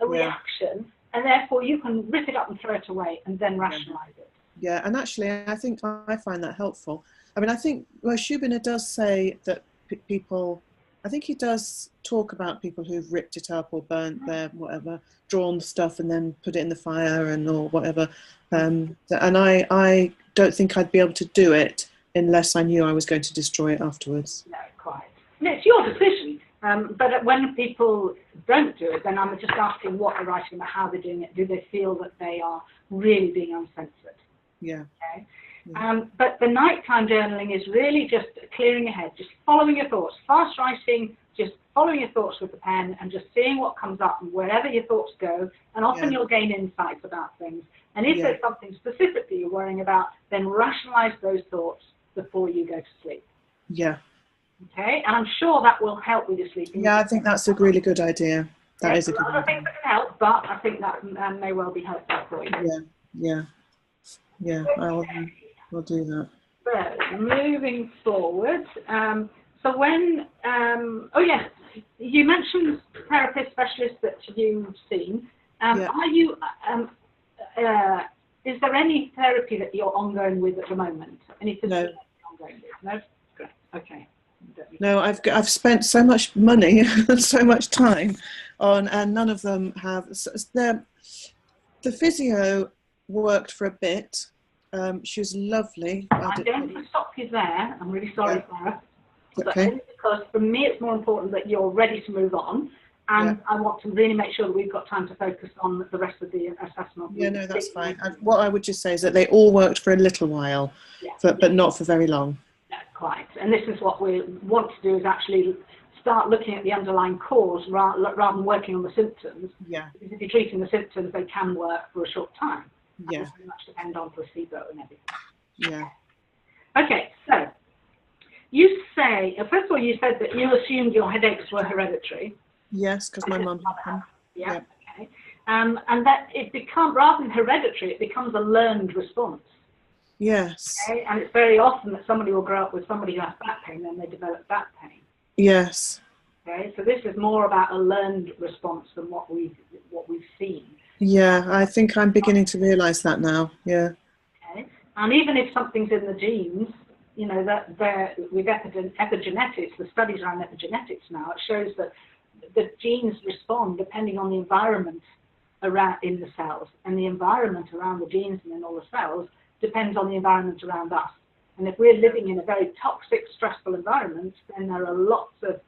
a reaction, and therefore you can rip it up and throw it away and then rationalize it. Yeah, and actually, I think I find that helpful. I mean, I think Schubiner does say that people, I think he does talk about people who've ripped it up or burnt their whatever, drawn stuff and then put it in the fire and or whatever. And I don't think I'd be able to do it unless I knew I was going to destroy it afterwards. No, quite. And it's your decision. But when people don't do it, then I'm just asking what they're writing about, how they're doing it. Do they feel that they are really being uncensored? Yeah. Okay. But the nighttime journaling is really just clearing your head, just following your thoughts, fast writing, just following your thoughts with the pen and just seeing what comes up and wherever your thoughts go. And often you'll gain insights about things. And if there's something specifically you're worrying about, then rationalize those thoughts before you go to sleep. Yeah. Okay, and I'm sure that will help with your sleeping. Yeah, I think that's a really good idea. That is a good idea. Other things that can help, but I think that may well be helpful for you. Yeah. I'll do that. So moving forward, so when oh yes, you mentioned therapist specialists that you've seen. Are you? Is there any therapy that you're ongoing with at the moment? Anything that you're ongoing with? No. Great. Okay. No, I've spent so much money and so much time on, and none of them have. The physio worked for a bit. She was lovely. I'm going to stop you there. I'm really sorry, Sarah. But only because for me it's more important that you're ready to move on, and I want to really make sure that we've got time to focus on the rest of the assessment. Yeah, no, that's fine. What I would just say is that they all worked for a little while, but not for very long. No, quite. And this is what we want to do, is actually start looking at the underlying cause rather than working on the symptoms. Yeah. Because if you're treating the symptoms, they can work for a short time. Yeah. It very much depend on placebo and everything. Yeah. Okay, so you say, first of all, you said that you assumed your headaches were hereditary. Yes, because my mum had them. Yeah. Okay. And that it becomes, rather than hereditary, it becomes a learned response. Yes. Okay? And it's very often that somebody will grow up with somebody who has back pain and they develop back pain. Yes. Okay, so this is more about a learned response than what we've seen. Yeah, I think I'm beginning to realise that now. Yeah. Okay, and even if something's in the genes, you know, that with epigenetics, the studies around epigenetics now, it shows that the genes respond depending on the environment around in the cells, and the environment around the genes and in all the cells depends on the environment around us. And if we're living in a very toxic, stressful environment, then there are lots of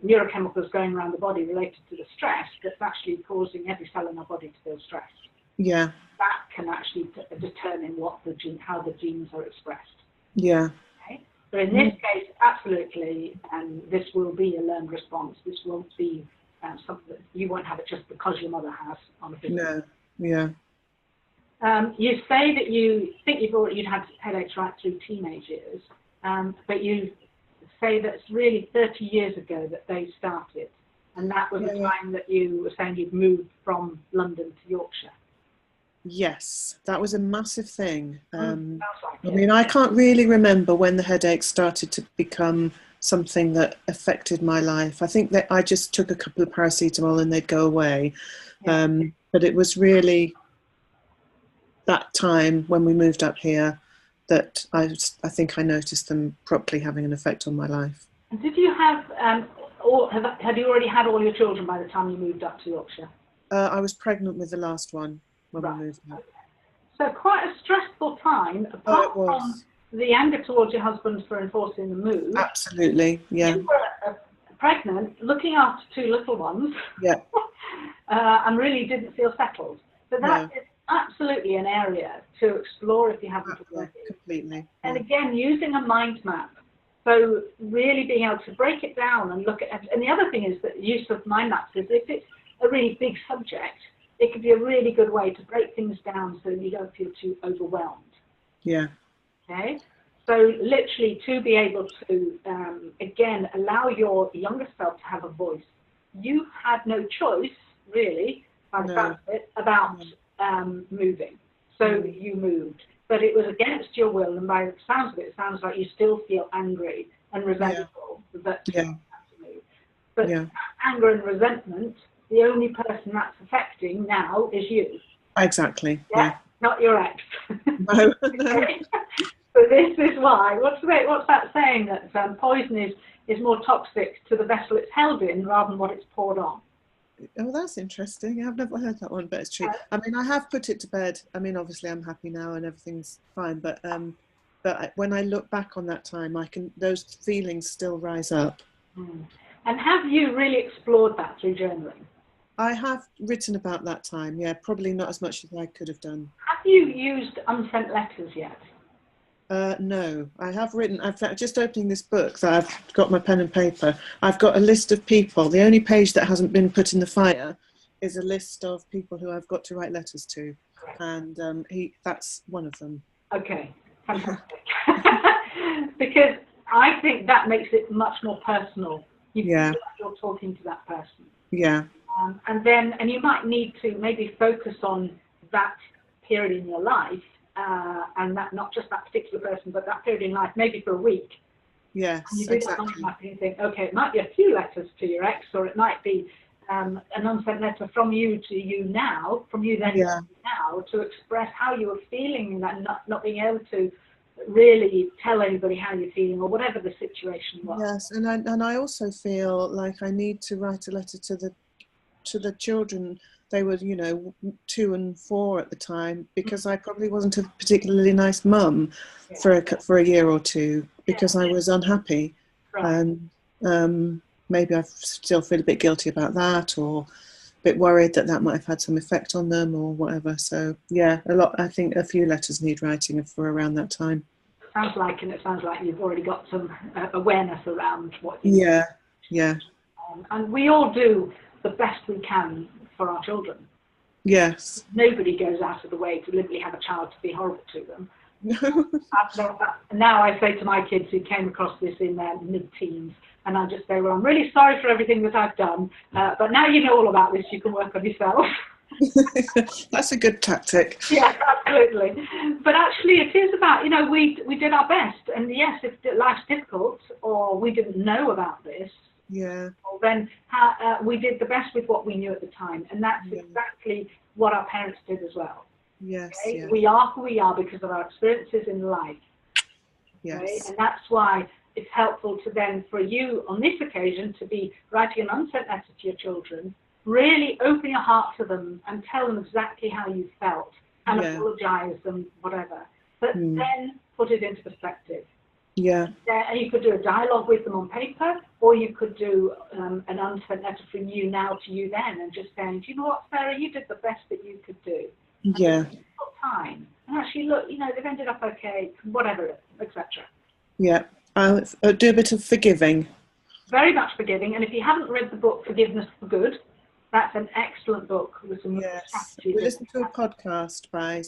neurochemicals going around the body related to the stress that's actually causing every cell in our body to feel stressed. Yeah. That can actually determine how the genes are expressed. Yeah. Okay? So in this case, absolutely, this will be a learned response. This won't be something that you won't have it just because your mother has on a physical. No. Yeah. You say that you think you'd had headaches right through teenage years, but you say that it's really 30 years ago that they started, and that was the time that you were saying you'd moved from London to Yorkshire. Yes, that was a massive thing. I mean, I can't really remember when the headaches started to become something that affected my life. I think that I just took a couple of paracetamol and they'd go away. But it was really that time when we moved up here that I think I noticed them properly having an effect on my life. And did you have had you already had all your children by the time you moved up to Yorkshire? I was pregnant with the last one when we moved up. So quite a stressful time, apart from the anger towards your husband for enforcing the move. Absolutely, yeah. You were pregnant, looking after two little ones. Yeah. And really didn't feel settled. So that is absolutely an area to explore if you haven't already. Completely. And again, using a mind map So really being able to break it down and look at, and the other thing is that use of mind maps is if it's a really big subject, it could be a really good way to break things down so you don't feel too overwhelmed. Yeah. Okay. So literally to be able to, again, allow your younger self to have a voice. You had no choice, really, by the fact of it, about moving. So you moved. But it was against your will, and by the sounds of it, it sounds like you still feel angry and resentful that you had to move. But anger and resentment, the only person that's affecting now is you. Exactly. Yeah. Not your ex. No. Okay. So this is why. What's that saying that poison is more toxic to the vessel it's held in rather than what it's poured on? Oh, that's interesting. I've never heard that one, but it's true. I mean, I have put it to bed. I mean, obviously, I'm happy now and everything's fine. But when I look back on that time, those feelings still rise up. And have you really explored that through journaling? I have written about that time. Yeah, probably not as much as I could have done. Have you used unsent letters yet? No, I have written. I've just opening this book that I've got my pen and paper. I've got a list of people. The only page that hasn't been put in the fire is a list of people who I've got to write letters to, and that's one of them. Okay, fantastic. Because I think that makes it much more personal. You feel like you're talking to that person. Yeah. And you might need to maybe focus on that period in your life. And that not just that particular person, but that period in life, maybe for a week. Yes, and you do exactly. That and you think, okay, it might be a few letters to your ex, or it might be an unsent letter from you to you now, from you then to you now, to express how you were feeling and not being able to really tell anybody how you're feeling or whatever the situation was. Yes, and I also feel like I need to write a letter to the children. They were, 2 and 4 at the time, because I probably wasn't a particularly nice mum for a year or two because I was unhappy, and maybe I still feel a bit guilty about that, or a bit worried that might have had some effect on them or whatever. So I think a few letters need writing for around that time. Sounds like you've already got some awareness around what you do. Yeah. And we all do the best we can for our children. Yes. Nobody goes out of the way to deliberately have a child to be horrible to them. No. Now I say to my kids who came across this in their mid-teens, and I just say, well, I'm really sorry for everything that I've done, but now you know all about this, you can work on yourself. That's a good tactic. Yeah, absolutely. But actually it is about, we did our best, and yes, if life's difficult or we didn't know about this, then we did the best with what we knew at the time, and that's exactly what our parents did as well. Yes, okay? yes. We are who we are because of our experiences in life. Yes. Okay? And that's why it's helpful to then, for you on this occasion, to be writing an unsent letter to your children, really open your heart to them and tell them exactly how you felt and apologize and whatever. But then put it into perspective. Yeah. And you could do a dialogue with them on paper, or you could do an unsent letter from you now to you then, and just saying, do you know what, Sarah, you did the best that you could do. Yeah. Time. And actually, look, they've ended up okay, whatever, etc. Yeah. I'll do a bit of forgiving. Very much forgiving. And if you haven't read the book Forgiveness for Good, that's an excellent book with some strategies. We listened to a podcast by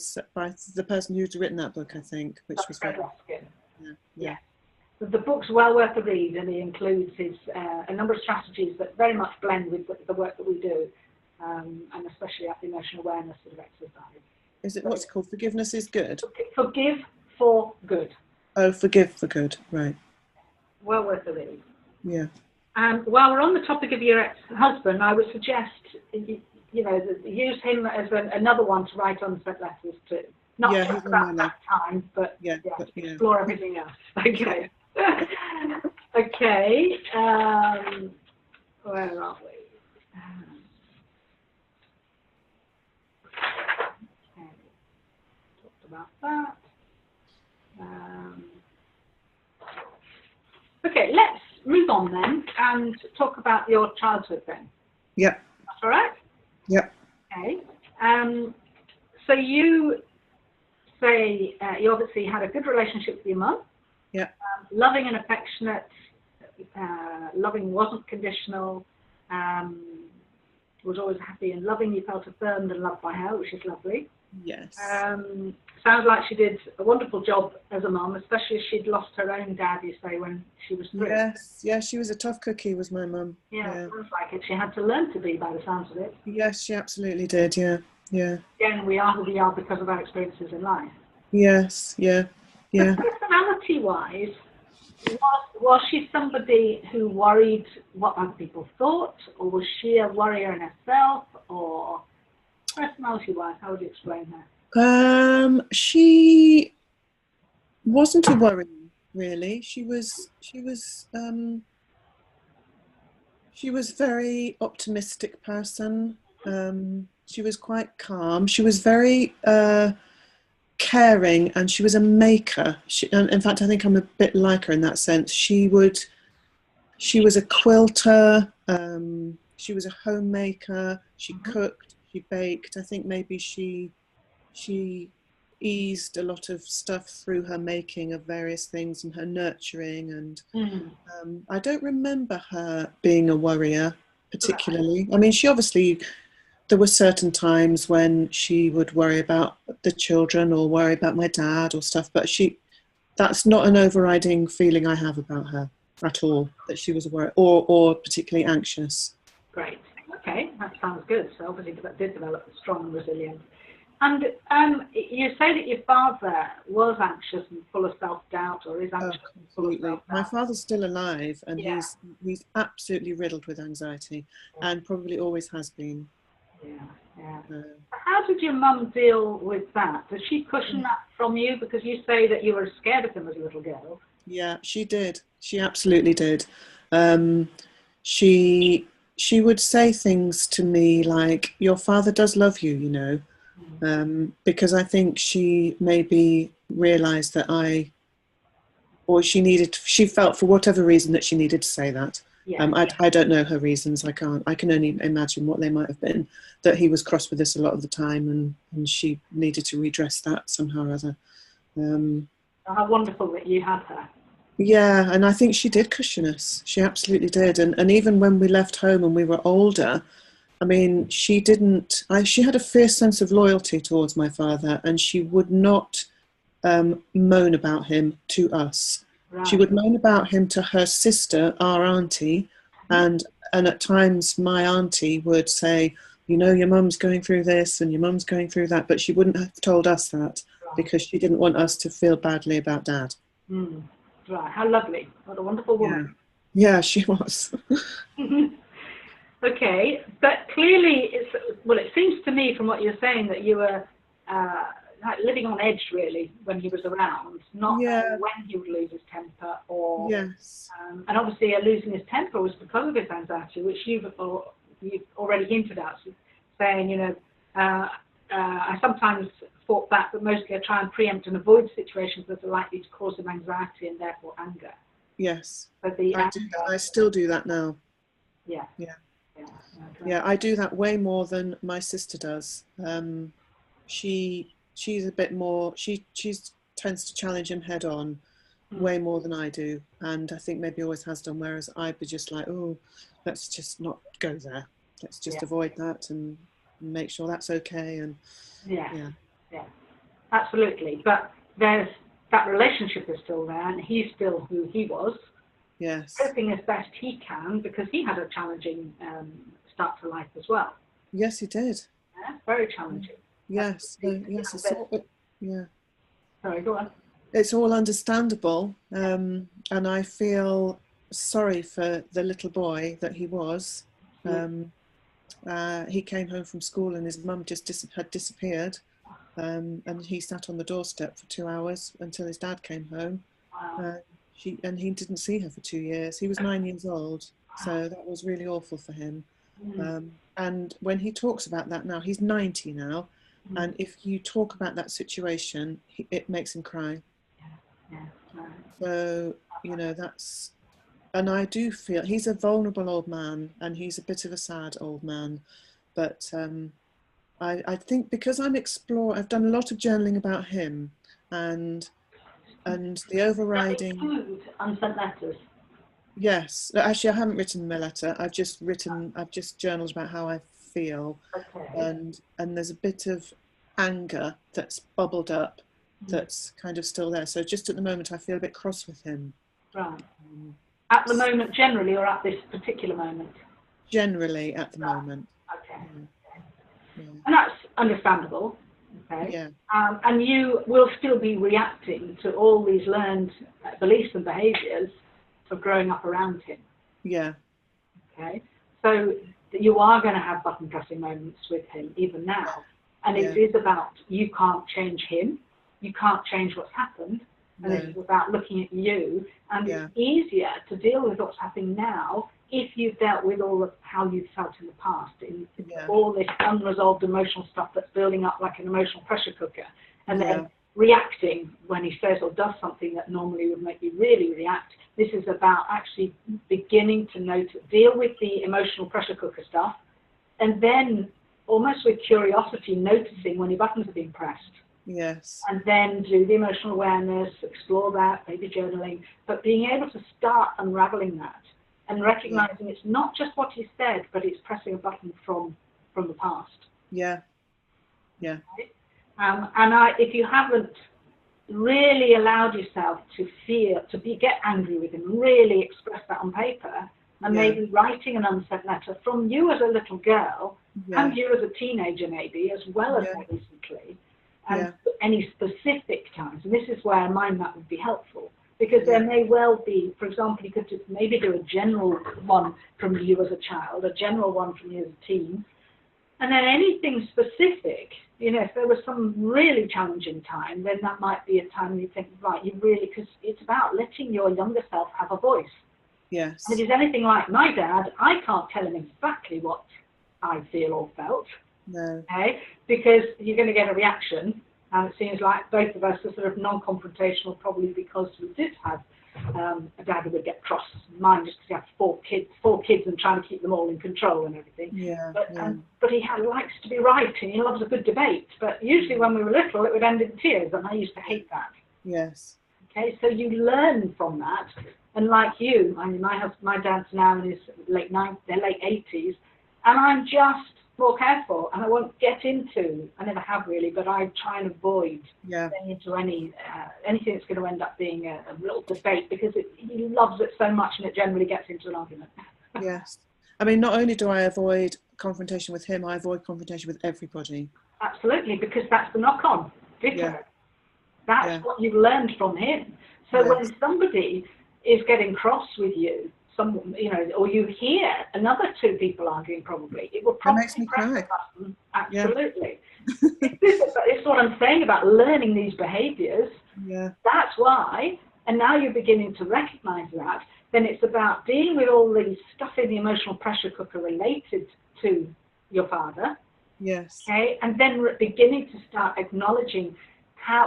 the person who's written that book, I think, which was very Ruskin. Yeah. The book's well worth a read, and he includes a number of strategies that very much blend with the work that we do, and especially at the emotional awareness sort of exercise. Is it what's it called? Forgiveness is Good? Forgive for Good. Oh, Forgive for Good, right. Well worth a read. Yeah. And while we're on the topic of your ex-husband, I would suggest, use him as another one to write unsent letters to. Not just about that time, but explore everything else. Okay. Okay. Where are we? Talked about that. Okay, let's move on then and talk about your childhood then. Yep. That's all right? Yep. Okay. So you say you obviously had a good relationship with your mum. Yeah. Loving and affectionate. Loving wasn't conditional. Was always happy and loving. You felt affirmed and loved by her, which is lovely. Yes. Sounds like she did a wonderful job as a mum, especially as she'd lost her own dad, you say, when she was 3. Yes. Yeah, she was a tough cookie, was my mum. Yeah, sounds like it. She had to learn to be, by the sounds of it. Yes, she absolutely did. Yeah. Yeah. Again, we are who we are because of our experiences in life. Yes. Yeah. Yeah. But personality-wise, was she somebody who worried what other people thought, or was she a worrier in herself, or personality-wise, how would you explain her? She wasn't a worry, really. She was very optimistic person. She was quite calm. She was very caring, and she was a maker. In fact, I think I'm a bit like her in that sense. She was a quilter. She was a homemaker. She cooked. She baked. I think maybe she eased a lot of stuff through her making of various things and her nurturing. And I don't remember her being a worrier particularly. I mean, she obviously, there were certain times when she would worry about the children or worry about my dad or stuff, but that's not an overriding feeling I have about her at all, that she was a worrier or particularly anxious. Great. Okay, that sounds good. So obviously that did develop a strong resilience. And you say that your father was anxious and full of self-doubt, or is anxious and full of self-doubt? My father's still alive, and he's absolutely riddled with anxiety, and probably always has been. Yeah. How did your mum deal with that? Did she cushion that from you? Because you say that you were scared of him as a little girl. Yeah, she did. She absolutely did. She would say things to me like, "Your father does love you, you know," because I think she maybe realised that she felt for whatever reason that she needed to say that. I don't know her reasons. I can only imagine what they might have been, that he was cross with us a lot of the time, and she needed to redress that somehow or other. How wonderful that you had her. Yeah, and I think she did cushion us. She absolutely did. And even when we left home and we were older, I mean, she had a fierce sense of loyalty towards my father, and she would not moan about him to us. Right. She would moan about him to her sister, our auntie, and at times my auntie would say, "You know, your mum's going through this and your mum's going through that," but she wouldn't have told us that because she didn't want us to feel badly about Dad. Right, how lovely. What a wonderful woman. Yeah, she was. Okay, but clearly, it seems to me from what you're saying that you were like living on edge, really, when he was around, not when he would lose his temper, or yes. And obviously, losing his temper was because of his anxiety, which you've already hinted at, saying, you know, I sometimes fought back, but mostly I try and preempt and avoid situations that are likely to cause him anxiety and therefore anger. Yes, but I still do that now. Yeah. Yeah, I do that way more than my sister does. She's a bit more. She tends to challenge him head on, way more than I do, and I think maybe always has done. Whereas I'd be just like, "Oh, let's just not go there. Let's just avoid that and make sure that's okay." And yeah, absolutely. But that relationship is still there, and he's still who he was. Yes. Coping as best he can, because he had a challenging start to life as well. Yes, he did. Yeah, very challenging. Yes. Sorry, go on. It's all understandable, and I feel sorry for the little boy that he was. He came home from school and his mum just had disappeared, and he sat on the doorstep for 2 hours until his dad came home. Wow. He didn't see her for 2 years. He was 9 years old, so that was really awful for him. And when he talks about that now, he's 90 now, and if you talk about that situation, it makes him cry. So, you know, and I do feel he's a vulnerable old man, and he's a bit of a sad old man, but I think because I've done a lot of journaling about him, and And the Does that overriding, include unsent letters? yes, actually, I haven't written them a letter. I've just journaled about how I feel, Okay. and there's a bit of anger that's bubbled up, that's kind of still there. So just at the moment, I feel a bit cross with him. Right. Um, At the moment, generally, or at this particular moment? Generally, at the Right. moment. Okay. Yeah. And that's understandable. Okay. Yeah. And you will still be reacting to all these learned beliefs and behaviours of growing up around him. Yeah. Okay. So you are going to have button pressing moments with him even now. And it is about, you can't change him. You can't change what's happened. And No. it's about looking at you. And it's easier to deal with what's happening now if you've dealt with all of how you've felt in the past, in all this unresolved emotional stuff that's building up like an emotional pressure cooker, and then reacting when he says or does something that normally would make you really react. This is about actually beginning to deal with the emotional pressure cooker stuff, and then almost with curiosity noticing when your buttons are being pressed. Yes. And then do the emotional awareness, explore that, maybe journaling, but being able to start unraveling that and recognizing it's not just what he said, but it's pressing a button from the past. Yeah. Yeah. Right? If you haven't really allowed yourself to get angry with him, really express that on paper, and maybe writing an unsent letter from you as a little girl and you as a teenager maybe, as well as more recently, and any specific times. And this is where a mind map would be helpful, because there may well be, for example, you could maybe do a general one from you as a child, a general one from you as a teen, and then anything specific, if there was some really challenging time, then that might be a time you think, right, because it's about letting your younger self have a voice. Yes. And if it's anything like my dad, I can't tell him exactly what I feel or felt. No. Okay? Because you're going to get a reaction, and it seems like both of us are sort of non-confrontational, probably because we did have a dad who would get cross. Mine just because he had four kids and trying to keep them all in control and everything. But he likes to be right, and he loves a good debate. But usually when we were little, it would end in tears, and I used to hate that. Yes. Okay, so you learn from that. And like you, I mean, my dad's now in his late 80s, and I'm just more careful, and I won't get into, I never have really, but I try and avoid getting into anything that's going to end up being a real debate, because he loves it so much, and it generally gets into an argument. Yes. I mean, not only do I avoid confrontation with him, I avoid confrontation with everybody. Absolutely, because that's the knock-on. That's what you've learned from him. So when somebody is getting cross with you, or you hear another two people arguing, probably it will probably makes me press cry. the button. Absolutely. It's what I'm saying about learning these behaviours. That's why, and now you're beginning to recognise that. Then it's about dealing with all the stuff in the emotional pressure cooker related to your father. Yes. Okay, and then beginning to start acknowledging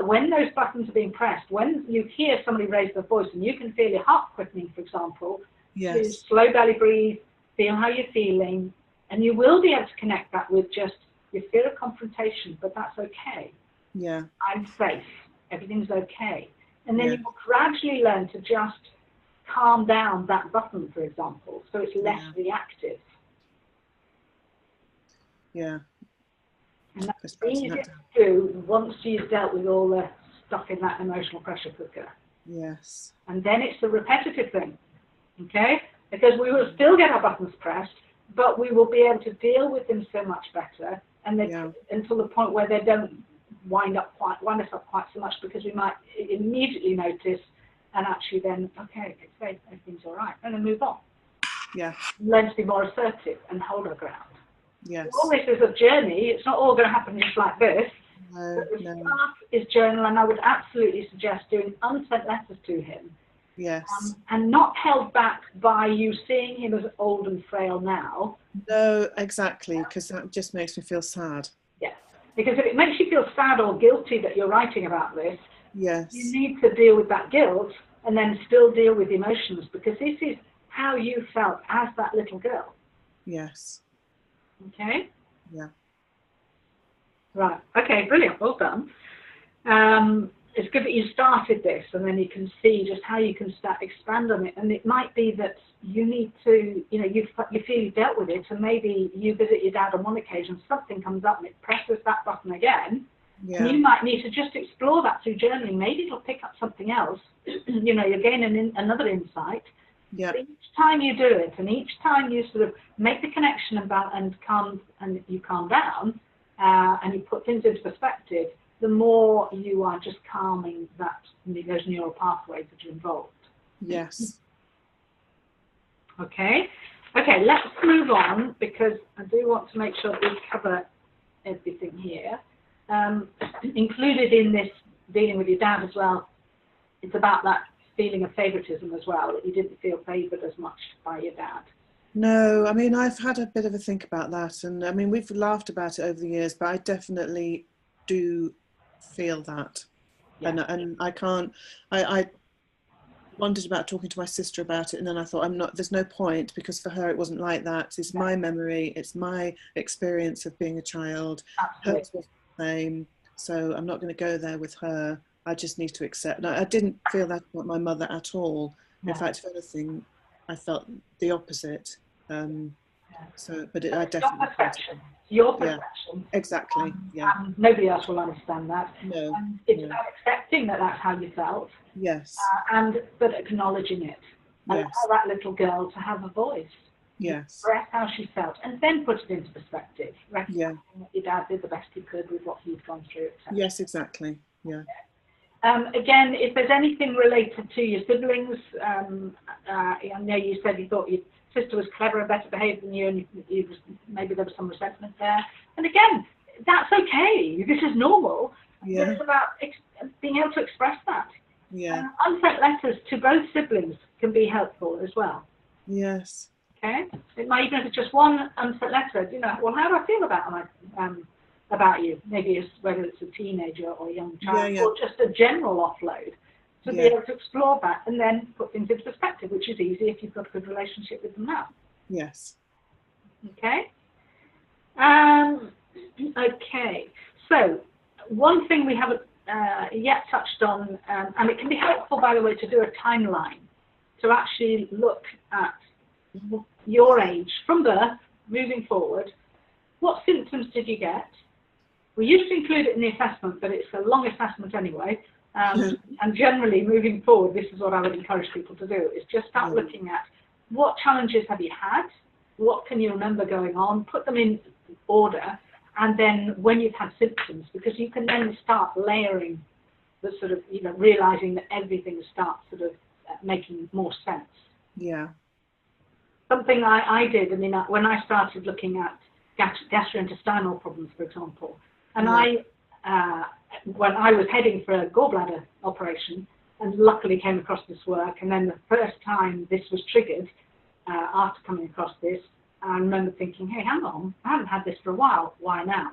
when those buttons are being pressed, when you hear somebody raise their voice and you can feel your heart quickening, for example, you slow belly breathe, feel how you're feeling, and you will be able to connect that with just your fear of confrontation, but that's okay. Yeah. I'm safe. Everything's okay. And then you will gradually learn to just calm down that button, for example, so it's less reactive. Yeah. And that's easier to do once you've dealt with all the stuff in that emotional pressure cooker. Yes. And then it's the repetitive thing, okay? Because we will still get our buttons pressed, but we will be able to deal with them so much better, and until the point where they don't wind us up quite so much, because we might immediately notice and actually then, okay, it's safe, everything's all right, and then move on. Yeah. Learn to be more assertive and hold our ground. Yes. All this is a journey. It's not all going to happen just like this. No, but the start is journal, and I would absolutely suggest doing unsent letters to him. Yes. And not held back by you seeing him as old and frail now. No, exactly, because that just makes me feel sad. Yes. Because if it makes you feel sad or guilty that you're writing about this, you need to deal with that guilt and then still deal with emotions, because this is how you felt as that little girl. Yes. Okay? Yeah. Right. Okay, brilliant. Well done. it's good that you started this, and then you can see just how you can start expand on it. And it might be that you need to, you know, you feel you've dealt with it, and maybe you visit your dad on one occasion, something comes up and it presses that button again. Yeah. And you might need to just explore that through journaling. Maybe it'll pick up something else. You know, you're gaining another insight. Yeah. But each time you do it, and each time you sort of make the connection and you calm down, and you put things into perspective, the more you are just calming those neural pathways that are involved. Yes. Okay. Okay, let's move on, because I do want to make sure that we cover everything here. Included in this dealing with your dad as well, it's about that feeling of favoritism as well, that you didn't feel favored as much by your dad. No, I mean, I've had a bit of a think about that, and I mean, we've laughed about it over the years, but I definitely do feel that. Yeah. And I can't, I wondered about talking to my sister about it, and then I thought, there's no point, because for her it wasn't like that. It's my memory, it's my experience of being a child. Absolutely. Hers was the same, so I'm not going to go there with her. I just need to accept. No, I didn't feel that about my mother at all. No. In fact, if anything, I felt the opposite. But I definitely felt it. Your perception. Yeah, exactly. Yeah. Nobody else will understand that. No. It's about accepting that that's how you felt. Yes. But acknowledging it. And yes. allow that little girl to have a voice. Yes. Express how she felt, and then put it into perspective. Recognizing that your dad did the best he could with what he'd gone through, etc. Yes, exactly. Yeah. Again, if there's anything related to your siblings, I know you said you thought your sister was clever and better behaved than you, and maybe there was some resentment there. And again, that's okay. This is normal. Yeah. It's about being able to express that. Yeah. Unsent letters to both siblings can be helpful as well. Yes. Okay. It might, even if it's just one unsent letter, you know, well, how do I feel about you? Maybe it's whether it's a teenager or a young child, or just a general offload, to be able to explore that and then put things into perspective, which is easy if you've got a good relationship with them now. Yes. Okay. Okay. So one thing we haven't yet touched on, and it can be helpful, by the way, to do a timeline, to actually look at your age from birth moving forward. What symptoms did you get? We used to include it in the assessment, but it's a long assessment anyway. And generally, moving forward, this is what I would encourage people to do, is just start looking at what challenges have you had, what can you remember going on, put them in order, and then when you've had symptoms, because you can then start layering the sort of, you know, realizing that everything starts sort of making more sense. Yeah. Something I did, I mean, when I started looking at gastrointestinal problems, for example, and when I was heading for a gallbladder operation, and luckily came across this work, and then the first time this was triggered, after coming across this, I remember thinking, hey, hang on, I haven't had this for a while, why now?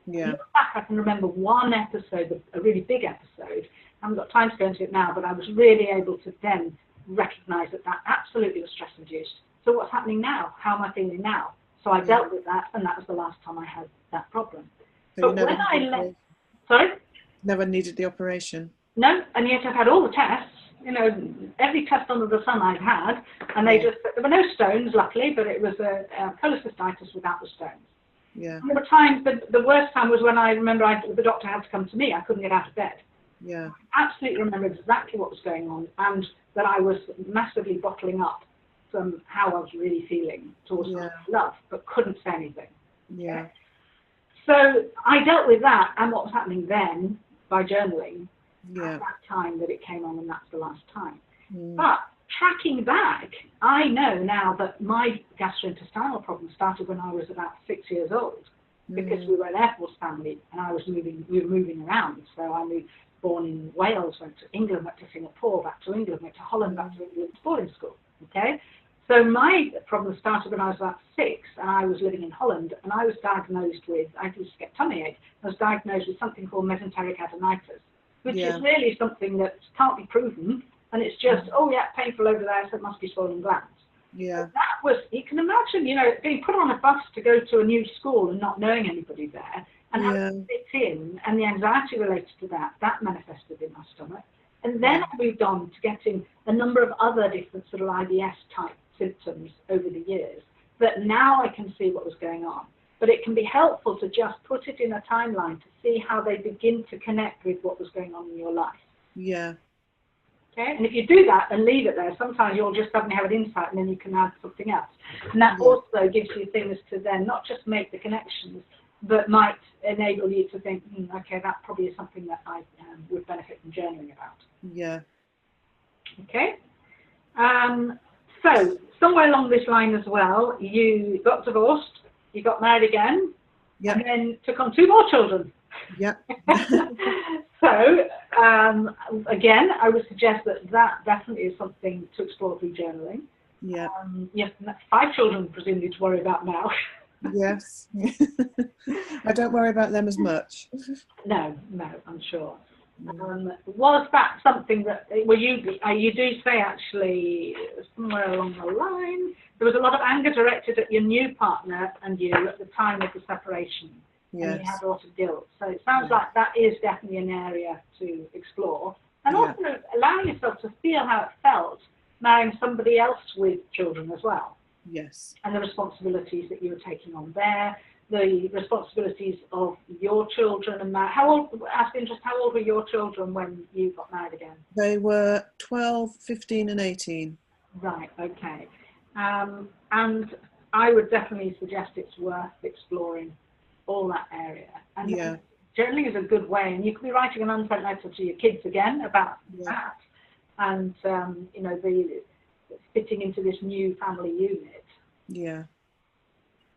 Yeah. In fact, I can remember one episode, a really big episode. I haven't got time to go into it now, but I was really able to then recognize that absolutely was stress-induced. So what's happening now? How am I feeling now? So I dealt with that, and that was the last time I had that problem. So but when I sorry? Never needed the operation? No, and yet I've had all the tests, you know, every test under the sun I've had, and there were no stones, luckily, but it was a cholecystitis without the stones. Yeah. And there were times, the worst time was when I remember the doctor had to come to me. I couldn't get out of bed. Yeah. I absolutely remember exactly what was going on, and that I was massively bottling up from how I was really feeling towards love, but couldn't say anything. Yeah. Okay? So I dealt with that and what was happening then by journaling at that time that it came on, and that's the last time. But tracking back, I know now that my gastrointestinal problem started when I was about 6 years old, because we were an Air Force family and we were moving around. So I moved, born in Wales, went to England, went to Singapore, back to England, went to Holland, back to England, boarding school. Okay. So my problem started when I was about 6, and I was living in Holland, and I was diagnosed with, I used to get tummy ache, I was diagnosed with something called mesenteric adenitis, which is really something that can't be proven, and it's just, painful over there, so it must be swollen glands. Yeah. But that was, you can imagine, you know, being put on a bus to go to a new school and not knowing anybody there, and how Yeah. it fit in, and the anxiety related to that manifested in my stomach. And then I moved on to getting a number of other different sort of IBS type symptoms over the years, that now I can see what was going on. But it can be helpful to just put it in a timeline to see how they begin to connect with what was going on in your life. Yeah. Okay, and if you do that and leave it there, sometimes you'll just suddenly have an insight and then you can add something else. And that also gives you things to then not just make the connections, but might enable you to think, okay, that probably is something that I would benefit from journaling about. Yeah. Okay. So somewhere along this line as well, you got divorced, you got married again, Yep. and then took on 2 more children. Yep. So, again, I would suggest that definitely is something to explore through journaling. Yeah. Yes, 5 children presumably to worry about now. Yes. I don't worry about them as much. No, I'm sure. Was that something that, well, you do say actually somewhere along the line, there was a lot of anger directed at your new partner and you at the time of the separation. Yes. And you had a lot of guilt. So it sounds like that is definitely an area to explore. And also allowing yourself to feel how it felt marrying somebody else with children as well. Yes. And the responsibilities that you were taking on there, the responsibilities of your children and how old, ask interest, how old were your children when you got married again? They were 12, 15 and 18. Right, okay. And I would definitely suggest it's worth exploring all that area. And journaling is a good way, and you could be writing an unsent letter to your kids again about that, and you know, the fitting into this new family unit. Yeah.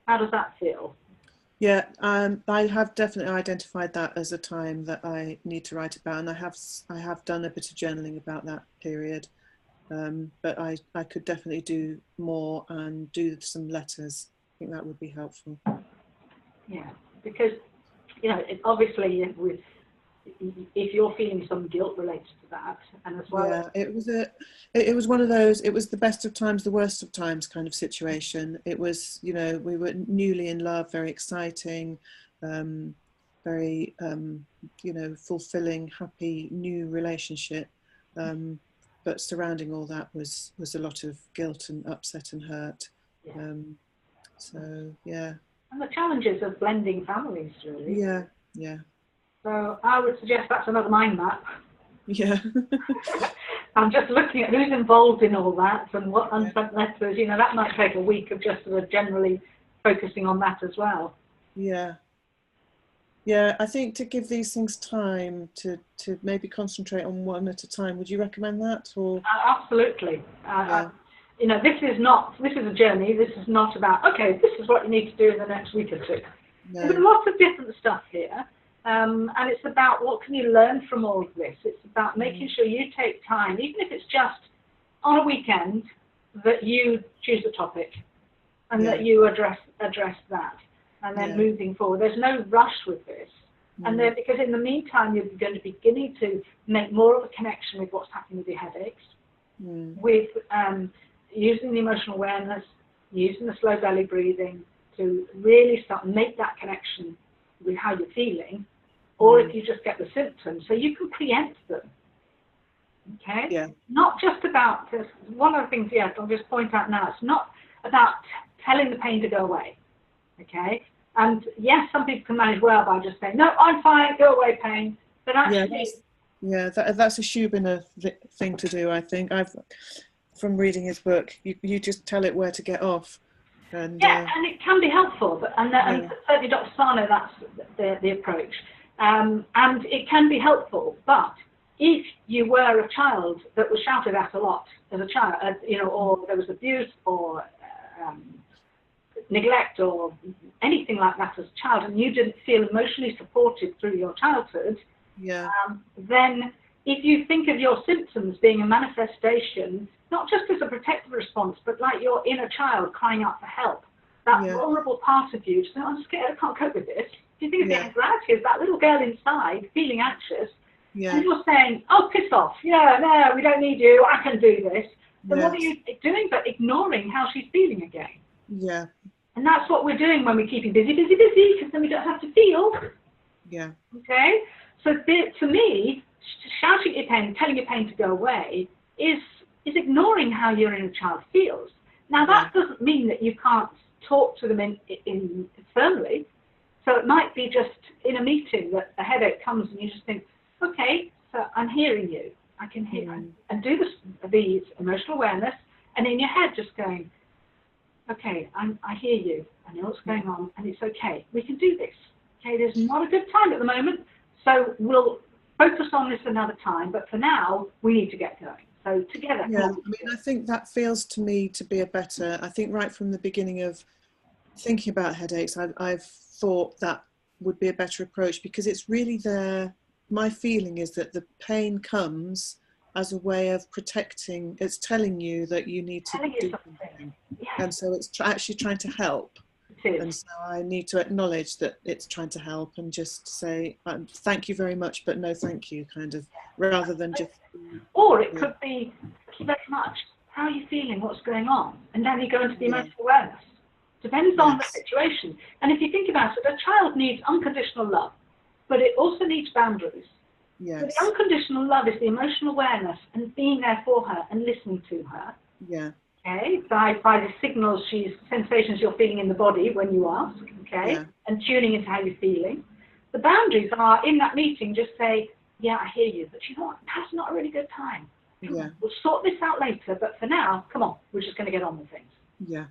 How does that feel? Yeah, I have definitely identified that as a time that I need to write about, and I have done a bit of journaling about that period, but I could definitely do more and do some letters. I think that would be helpful. Yeah, because you know, obviously, if you're feeling some guilt related to that, and as well, it was one of those. It was the best of times, the worst of times kind of situation. It was, you know, we were newly in love, very exciting, very you know, fulfilling, happy new relationship. But surrounding all that was a lot of guilt and upset and hurt. So yeah. And the challenges of blending families, really. Yeah. So I would suggest that's another mind map. Yeah. I'm just looking at who's involved in all that and what unsent letters, you know, that might take a week of just sort of generally focusing on that as well. Yeah, I think to give these things time to maybe concentrate on one at a time. Would you recommend that? Or absolutely. You know, this is a journey. This is not about, okay, this is what you need to do in the next week or 2. No. There's lots of different stuff here. And it's about what can you learn from all of this. It's about making sure you take time, even if it's just on a weekend, that you choose a topic and that you address that. And then moving forward, there's no rush with this. And then, because in the meantime, you're going to be beginning to make more of a connection with what's happening with your headaches, with using the emotional awareness, using the slow belly breathing to really start make that connection with how you're feeling, or if you just get the symptoms, so you can preempt them. Okay? Yeah. Not just about this. One of the things, I'll just point out now, it's not about telling the pain to go away. Okay? And yes, some people can manage well by just saying, no, I'm fine, go away, pain. But actually... that's a Schubiner thing to do, I think. From reading his book, you just tell it where to get off. And and it can be helpful, and certainly Dr. Sarno, that's the approach. And it can be helpful, but if you were a child that was shouted at a lot as a child, you know, or there was abuse or neglect or anything like that as a child, and you didn't feel emotionally supported through your childhood, then if you think of your symptoms being a manifestation, not just as a protective response, but like your inner child crying out for help, that vulnerable part of you, just saying, I'm scared, I can't cope with this. If you think of the anxiety of that little girl inside feeling anxious, and you're saying, oh, piss off, no, we don't need you, I can do this, then what are you doing but ignoring how she's feeling again? Yeah. And that's what we're doing when we're keeping busy, because then we don't have to feel. Yeah. Okay? So to me, shouting at your pain, telling your pain to go away is ignoring how your inner child feels. Now, that doesn't mean that you can't talk to them in firmly. So it might be just in a meeting that a headache comes and you just think, okay, so I'm hearing you. I can hear, and do the emotional awareness, and in your head just going, okay, I hear you. I know what's going on, and it's okay. We can do this. Okay, there's not a good time at the moment, so we'll focus on this another time. But for now, we need to get going. So together. Yeah, I mean, I think that feels to me to be a better. I think right from the beginning of thinking about headaches, I've thought that would be a better approach, because it's really there. My feeling is that the pain comes as a way of protecting. It's telling you that you need to do something, and so it's actually trying to help. And so I need to acknowledge that it's trying to help and just say, thank you very much, but no thank you, kind of, rather than just... Or it could be, thank you very much, how are you feeling, what's going on? And then you go into the emotional awareness. Depends on the situation. And if you think about it, a child needs unconditional love, but it also needs boundaries. Yes. So the unconditional love is the emotional awareness and being there for her and listening to her. Yeah. Okay, by the signals, sensations you're feeling in the body when you ask, okay, and tuning into how you're feeling. The boundaries are, in that meeting, just say, yeah, I hear you, but you know what, that's not a really good time. Yeah. We'll sort this out later, but for now, come on, we're just going to get on with things. Yeah.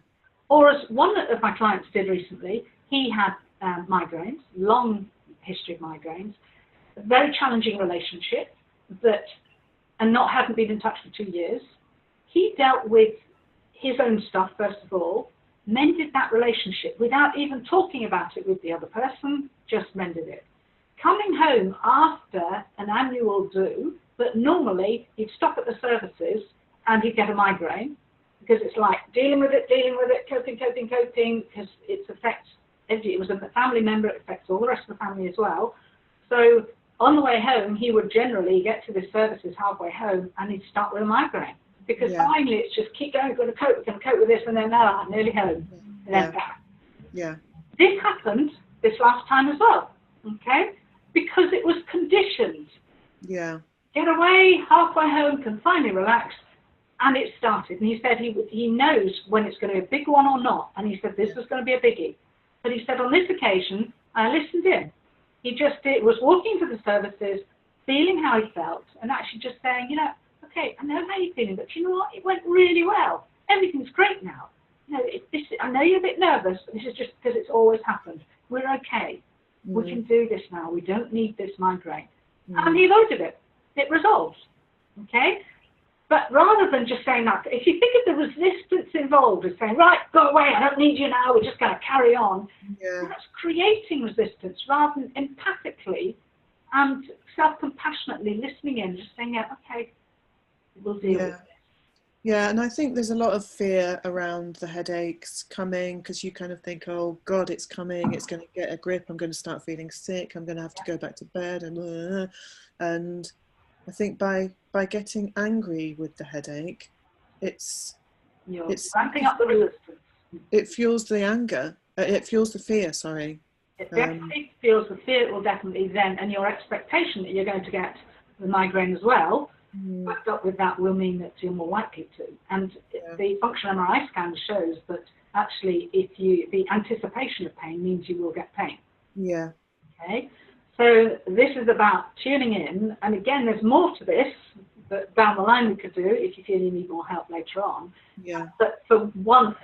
Or as one of my clients did recently, he had migraines, long history of migraines, a very challenging relationship, and hadn't been in touch for 2 years. He dealt with his own stuff, first of all, mended that relationship without even talking about it with the other person, just mended it. Coming home after an annual do, but normally he'd stop at the services and he'd get a migraine, because it's like dealing with it, coping, because it affects, it was a family member, it affects all the rest of the family as well. So on the way home, he would generally get to the services halfway home and he'd start with a migraine. Because finally it's just keep going, we're going to cope with this, and then I'm nearly home, and then back. Yeah. This happened this last time as well, okay? Because it was conditioned. Yeah. Get away, halfway home, can finally relax, and it started. And he said he knows when it's going to be a big one or not, and he said this was going to be a biggie. But he said on this occasion, I listened in. He just was walking to the services, feeling how he felt, and actually just saying, you know, okay, I know how you're feeling, but you know what? It went really well. Everything's great now. You know, I know you're a bit nervous, but this is just because it's always happened. We're okay. We can do this now. We don't need this migraine. And he avoided it. It resolves. Okay? But rather than just saying that, if you think of the resistance involved with saying, right, go away, I don't need you now, we're just going to carry on, that's creating resistance rather than empathically and self-compassionately listening in, just saying, yeah, okay, we'll deal with it. Yeah, and I think there's a lot of fear around the headaches coming, because you kind of think, oh God, it's coming, it's going to get a grip, I'm going to start feeling sick, I'm going to have to go back to bed, and I think by getting angry with the headache, it's ramping up the resistance. It fuels the anger. It fuels the fear. Sorry. It definitely fuels the fear. It will definitely then, and your expectation that you're going to get the migraine as well, backed up with that, will mean that you're more likely to. And the functional MRI scan shows that actually, the anticipation of pain means you will get pain. Yeah. Okay. So this is about tuning in, and again, there's more to this that down the line we could do if you feel you need more help later on. Yeah. But for one,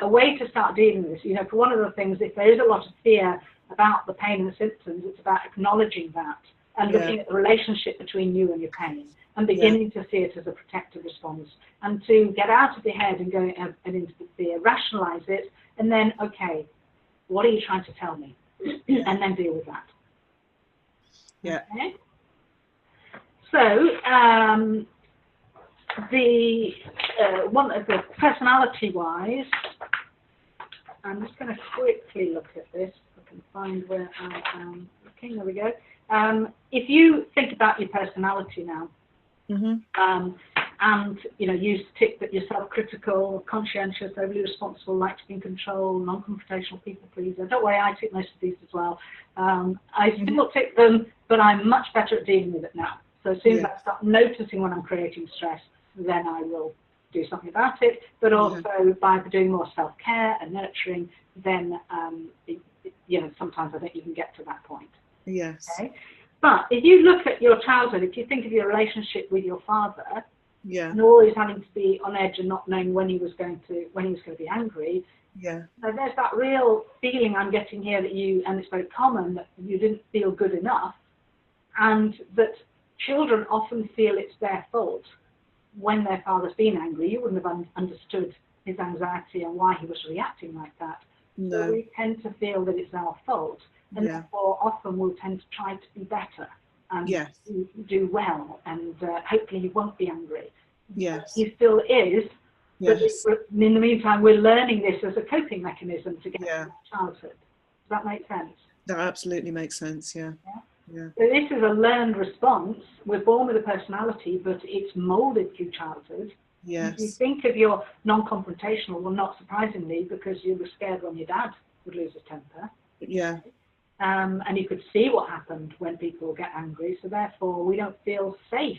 a way to start dealing with this, you know, for one of the things, if there is a lot of fear about the pain and the symptoms, it's about acknowledging that and looking at the relationship between you and your pain and beginning to see it as a protective response, and to get out of your head and go and into the fear, rationalize it, and then, okay, what are you trying to tell me? And then deal with that. Yeah. Okay. So one of the personality-wise, I'm just going to quickly look at this. I can find where I am looking. There we go. If you think about your personality now, and use tick that you're self-critical, conscientious, overly responsible, like to be in control, non-confrontational, people pleaser. Don't worry, I tick most of these as well. I still tick them, but I'm much better at dealing with it now. So as soon as I start noticing when I'm creating stress, then I will do something about it. But also by doing more self-care and nurturing, then sometimes I think you can get to that point. Yes. Okay? But if you look at your childhood, if you think of your relationship with your father, and always having to be on edge and not knowing when he was going to be angry, so there's that real feeling I'm getting here that and it's very common, that you didn't feel good enough, and that children often feel it's their fault when their father's been angry. You wouldn't have understood his anxiety and why he was reacting like that. No. So we tend to feel that it's our fault, and therefore often we'll tend to try to be better and do well, and hopefully he won't be angry. Yes. He still is, yes. but in the meantime we're learning this as a coping mechanism to get through childhood. Does that make sense? That absolutely makes sense, yeah. So this is a learned response. We're born with a personality, but it's molded through childhood. Yes. If you think of your non-confrontational, well, not surprisingly, because you were scared when your dad would lose his temper. Yeah. And you could see what happened when people get angry, so therefore we don't feel safe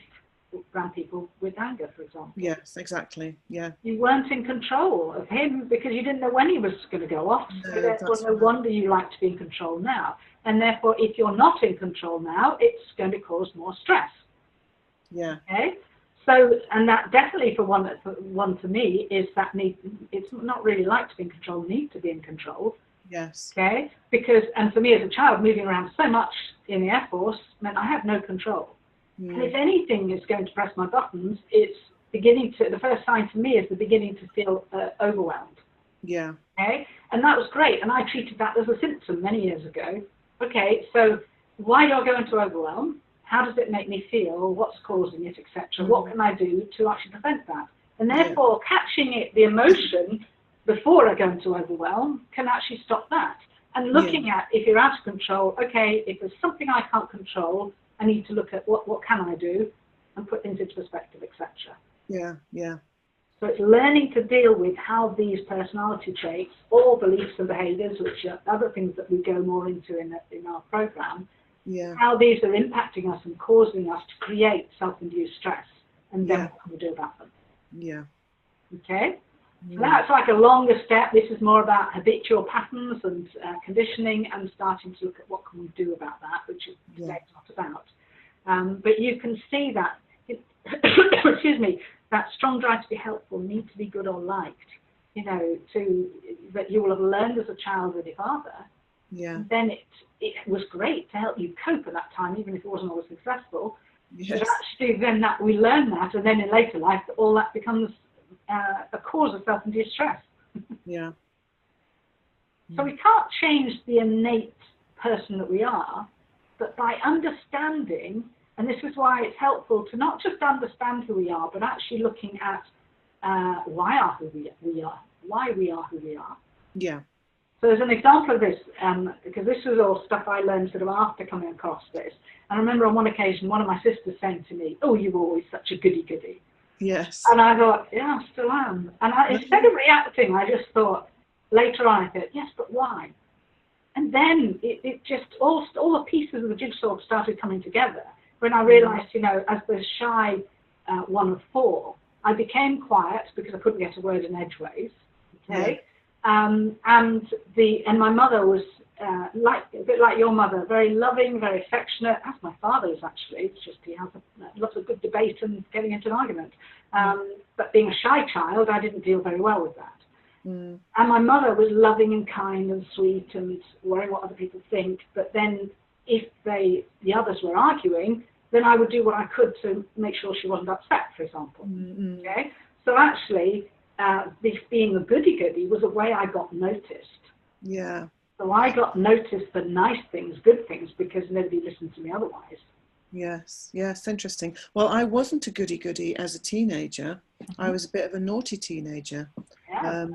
around people with anger, for example. Yes, exactly. Yeah. You weren't in control of him because you didn't know when he was going to go off. So therefore, no wonder you like to be in control now. And therefore, if you're not in control now, it's going to cause more stress. Yeah. Okay. So, and that definitely for one to me is that need. It's not really like to be in control. Need to be in control. Yes. Okay. Because, and for me as a child, moving around so much in the Air Force meant I had no control. And if anything is going to press my buttons, it's the first sign to me is the beginning to feel overwhelmed. Yeah. Okay. And that was great. And I treated that as a symptom many years ago. Okay. So why do I go into overwhelm? How does it make me feel? What's causing it, etc.? What can I do to actually prevent that? And therefore, catching the emotion before I go into overwhelm can actually stop that. And looking at, if you're out of control, okay, if there's something I can't control, I need to look at what can I do and put things into perspective, etc. Yeah, yeah. So it's learning to deal with how these personality traits or beliefs and behaviours, which are other things that we go more into in our programme, how these are impacting us and causing us to create self-induced stress, and then what can we do about them? Yeah. Okay? So that's like a longer step. This is more about habitual patterns and conditioning, and starting to look at what can we do about that, which is today's not about. But you can see that, excuse me, that strong drive to be helpful, need to be good or liked, that you will have learned as a child with your father. Yeah. And then it was great to help you cope at that time, even if it wasn't always successful. Yes. But actually, then that we learn that, and then in later life, all that becomes a cause of self-induced stress. Yeah. So we can't change the innate person that we are, but by understanding, and this is why it's helpful to not just understand who we are, but actually looking at why we are who we are. Yeah. So there's an example of this, because this was all stuff I learned sort of after coming across this. And I remember on one occasion, one of my sisters saying to me, "Oh, you were always such a goody-goody." Yes. And I thought, yeah, I still am. And instead of reacting, I just thought, later on, I thought, yes, but why? And then it just, all the pieces of the jigsaw started coming together when I realized, as the shy one of four, I became quiet because I couldn't get a word in edgeways. Okay. Yeah. And my mother was a bit like your mother, very loving, very affectionate, as my father is actually. It's just he has lots of good debate and getting into an argument. But being a shy child, I didn't deal very well with that. And my mother was loving and kind and sweet and worrying what other people think. But then if the others were arguing, then I would do what I could to make sure she wasn't upset, for example. Okay? So actually, this being a goody-goody was a way I got noticed. Yeah. So I got noticed for nice things, good things, because nobody listened to me otherwise. Yes, yes, interesting. Well, I wasn't a goody-goody as a teenager. I was a bit of a naughty teenager. Yeah,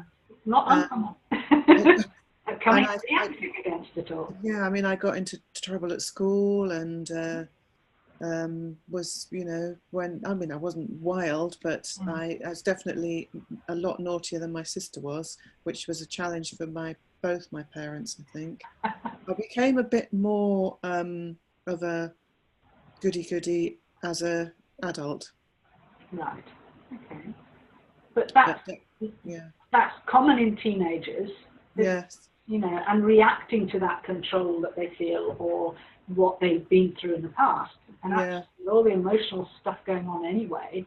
not uncommon. Coming reacting against it all. Yeah, I mean, I got into trouble at school, and was, when, I mean, I wasn't wild, but I was definitely a lot naughtier than my sister was, which was a challenge for both my parents, I think. I became a bit more of a goody-goody as a adult. Right. Okay. But that's yeah. That's common in teenagers. Yes. And reacting to that control that they feel or what they've been through in the past. And actually, with all the emotional stuff going on anyway,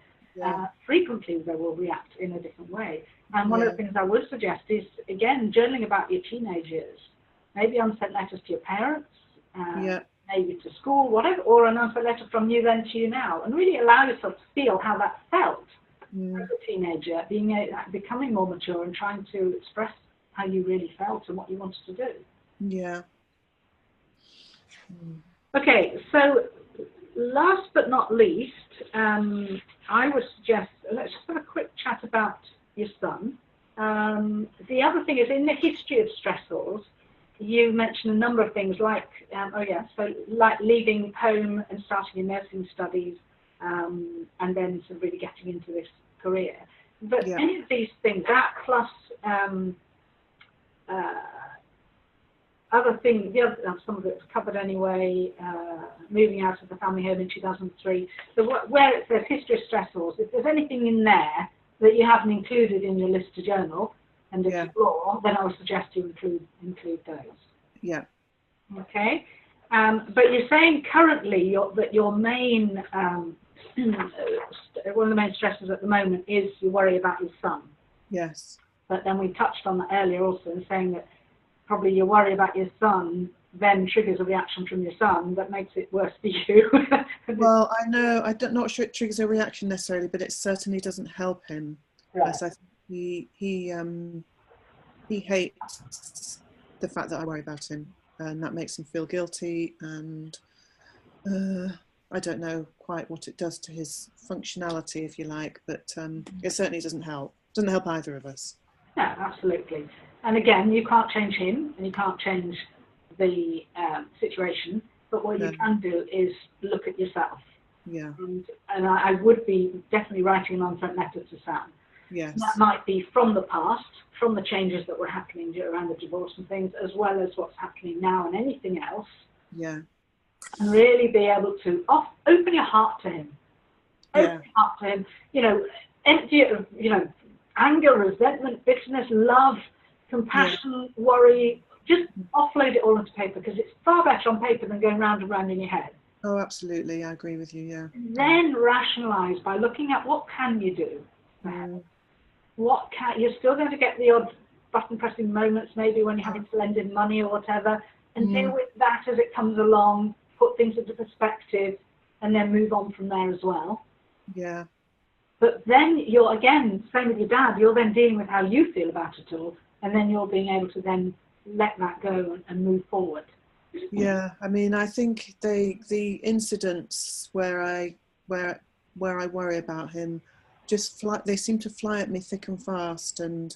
frequently they will react in a different way. And one of the things I would suggest is, again, journaling about your teenage years. Maybe unsent letters to your parents, maybe to school, whatever, or an unsent letter from you then to you now, and really allow yourself to feel how that felt as a teenager, becoming more mature and trying to express how you really felt and what you wanted to do. Yeah. Okay, so last but not least, I would suggest, let's just have a quick chat about your son. The other thing is, in the history of stressors, you mentioned a number of things like, like leaving home and starting your nursing studies, and then sort of really getting into this career. But any of these things, that plus other things, some of it's covered anyway, moving out of the family home in 2003. So where it says history of stressors, if there's anything in there that you haven't included in your list to journal and explore, then I would suggest you include those. Yeah. Okay. But you're saying currently that your main, one of the main stresses at the moment is you worry about your son. Yes. But then we touched on that earlier also in saying that probably your worry about your son then triggers a reaction from your son that makes it worse for you. Well, I know, I'm not sure it triggers a reaction necessarily, but it certainly doesn't help him. Right. As I think he hates the fact that I worry about him, and that makes him feel guilty, and I don't know quite what it does to his functionality, if you like, but it certainly doesn't help. Doesn't help either of us. Yeah, absolutely. And again, you can't change him and you can't change the situation, but what you can do is look at yourself. Yeah. And I would be definitely writing an unsent letter to Sam. Yes. That might be from the past, from the changes that were happening around the divorce and things, as well as what's happening now and anything else. Yeah. And really be able to open your heart to him. Open your heart to him. Empty it of, anger, resentment, bitterness, love, compassion, worry. Just offload it all onto paper, because it's far better on paper than going round and round in your head. Oh, absolutely. I agree with you, yeah. And then rationalise by looking at what can you do. You're still going to get the odd button pressing moments, maybe when you're having to lend in money or whatever, and deal with that as it comes along, put things into perspective, and then move on from there as well. Yeah. But then you're, again, same with your dad, you're then dealing with how you feel about it all, and then you're being able to then let that go and move forward. Yeah, I mean, I think the incidents where I worry about him they seem to fly at me thick and fast, and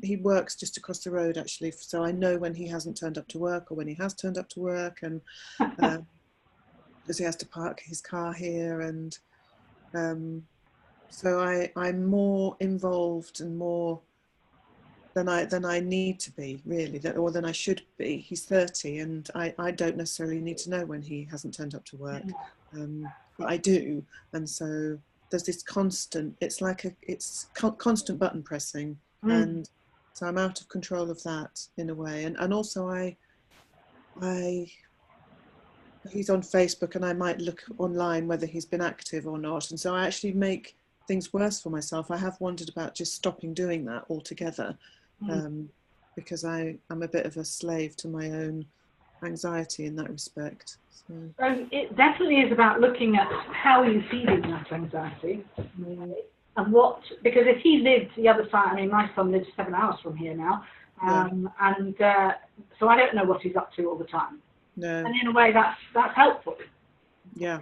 he works just across the road actually, so I know when he hasn't turned up to work or when he has turned up to work, and because he has to park his car here, and so I'm more involved and more than I need to be, really, or than I should be. He's 30, and I don't necessarily need to know when he hasn't turned up to work, but I do, and so there's this constant. It's like constant button pressing, and so I'm out of control of that in a way, and also he's on Facebook, and I might look online whether he's been active or not, and so I actually make things worse for myself. I have wondered about just stopping doing that altogether. Because I'm a bit of a slave to my own anxiety in that respect. So it definitely is about looking at how you're feeling that anxiety, and because if he lived the other side, I mean, my son lives 7 hours from here now, and so I don't know what he's up to all the time. No. And in a way, that's helpful. Yeah.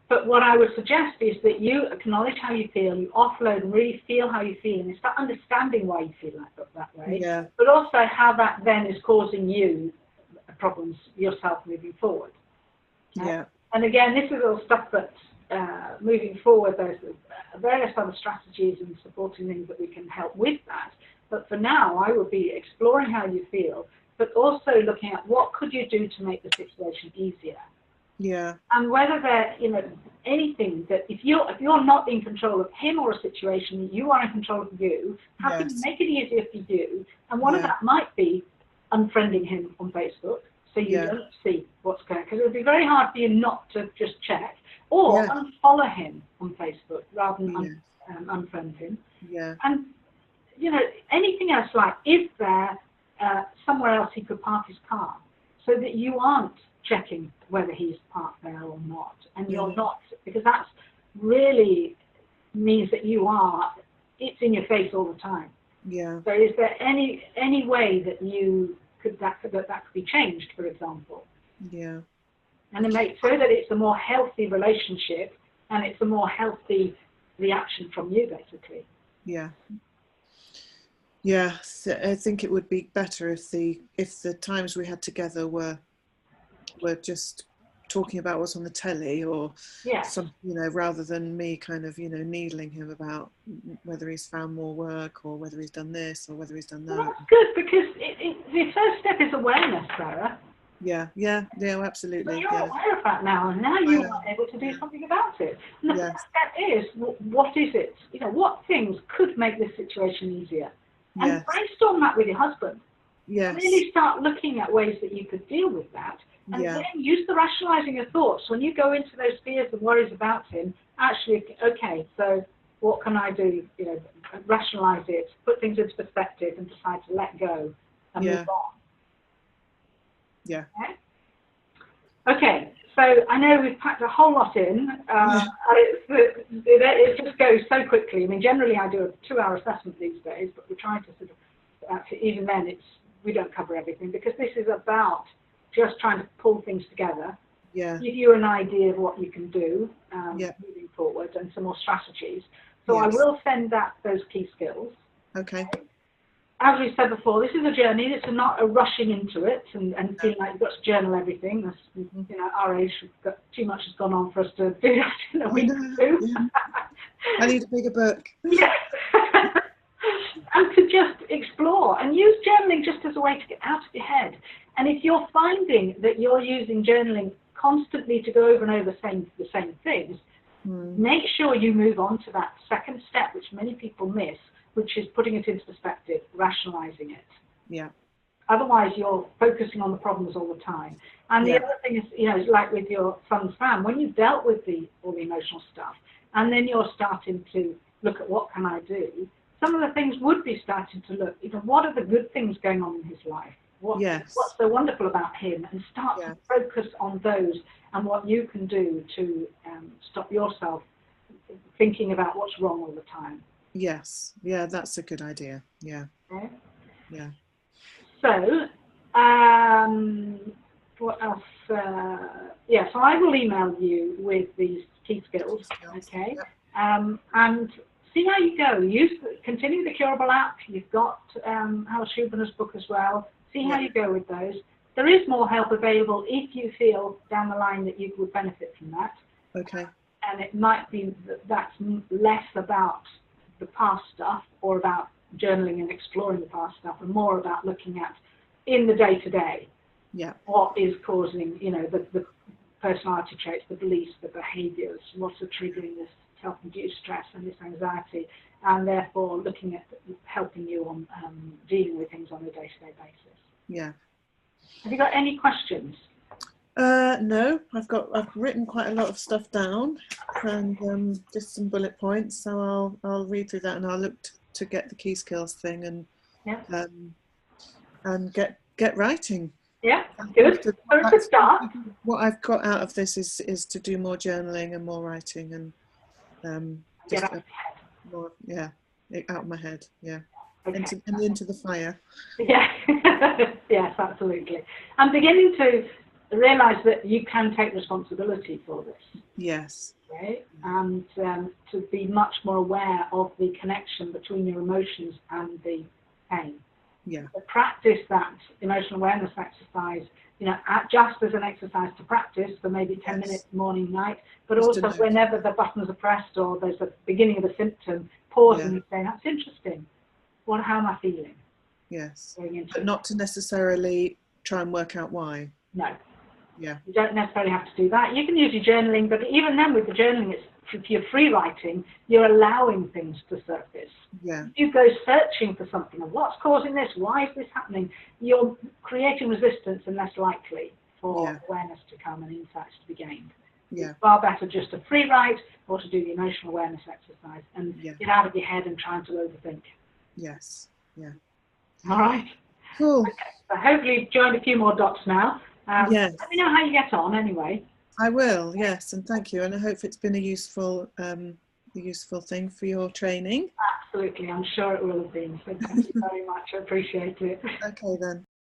But what I would suggest is that you acknowledge how you feel, you offload and really feel how you feel, and start understanding why you feel that way, but also how that then is causing you problems yourself moving forward. Yeah. And again, this is all stuff that moving forward, there's various other strategies and supporting things that we can help with that. But for now, I would be exploring how you feel, but also looking at what could you do to make the situation easier. Yeah. And whether there, anything that if you're not in control of him or a situation, you are in control of you. How can you make it easier for you? And one of that might be unfriending him on Facebook, so you don't see what's going on. Because it would be very hard for you not to just check, or unfollow him on Facebook rather than unfriend him. Yeah. And anything else, like is there somewhere else he could park his car, so that you aren't checking whether he's parked there or not, and you're not, because that's really means that it's in your face all the time. Yeah. So is there any way that you could that could be changed, for example? Yeah. And to make so that it's a more healthy relationship and it's a more healthy reaction from you, basically. Yeah. Yeah, I think it would be better if the times we had together were just talking about what's on the telly, or some, rather than me kind of, needling him about whether he's found more work or whether he's done this or whether he's done that. Well, that's good, because the first step is awareness, Sarah. Yeah, absolutely. So you're aware of that now, and now you are able to do something about it. And the first step is, what is it? What things could make this situation easier? And brainstorm that with your husband. Yes. Really start looking at ways that you could deal with that. And then use the rationalizing of thoughts. When you go into those fears and worries about him, actually, okay, so what can I do? Rationalize it, put things into perspective, and decide to let go and move on. Yeah. Okay, so I know we've packed a whole lot in. It just goes so quickly. I mean, generally I do a 2-hour assessment these days, but we're trying to sort of, even then, we don't cover everything, because this is about just trying to pull things together, give you an idea of what you can do moving forward, and some more strategies. So I will send those key skills. Okay. As we said before, this is a journey. It's not a rushing into it and feeling like you've got to journal everything. That's, our age, too much has gone on for us to do that in a week or two. Yeah. I need a bigger book. Yeah. And to just explore and use journaling just as a way to get out of your head. And if you're finding that you're using journaling constantly to go over and over the same things, make sure you move on to that second step, which many people miss, which is putting it into perspective, rationalizing it. Yeah. Otherwise, you're focusing on the problems all the time. And the other thing is, like with your son Sam, when you've dealt with all the emotional stuff, and then you're starting to look at what can I do, some of the things would be starting to look, what are the good things going on in his life? What's so wonderful about him? And start to focus on those and what you can do to stop yourself thinking about what's wrong all the time. Yes. Yeah, that's a good idea. Yeah. Okay. Yeah. So, what else? So I will email you with these key skills, okay? Yep. And see how you go. Continue the Curable app. You've got Hal Schubener's book as well. See how you go with those. There is more help available if you feel down the line that you would benefit from that. Okay. And it might be that's less about the past stuff or about journaling and exploring the past stuff, and more about looking at in the day-to-day what is causing, the personality traits, the beliefs, the behaviors, what's triggering this self-induced stress and this anxiety, and therefore looking at helping you on dealing with things on a day-to-day basis. Yeah. Have you got any questions? No, I've written quite a lot of stuff down, and just some bullet points. So I'll read through that, and I'll look to get the key skills thing and get writing. Yeah, good. So it's a start. What I've got out of this is to do more journaling and more writing, and just more out of my head. Yeah. Okay. Into the fire. Yeah. Yes, absolutely. I'm beginning to realise that you can take responsibility for this. Yes. Okay? And to be much more aware of the connection between your emotions and the pain. Yeah. To practice that emotional awareness exercise, just as an exercise to practice for maybe 10 minutes morning, night, but Just also whenever the buttons are pressed or there's a beginning of a symptom, pause and say, that's interesting. How am I feeling? Yes. But not to necessarily try and work out why. No. Yeah. You don't necessarily have to do that. You can use your journaling, but even then with the journaling, if you're free writing, you're allowing things to surface. Yeah. If you go searching for something, of what's causing this, why is this happening, you're creating resistance and less likely for awareness to come and insights to be gained. Yeah. It's far better just to free write or to do the emotional awareness exercise and get out of your head and trying to overthink. Yes. Yeah. All right. Cool. Okay. So hopefully you've joined a few more dots now. Yes. Let me know how you get on anyway. I will, yes, and thank you. And I hope it's been a useful thing for your training. Absolutely, I'm sure it will have been. So thank you very much. I appreciate it. Okay then.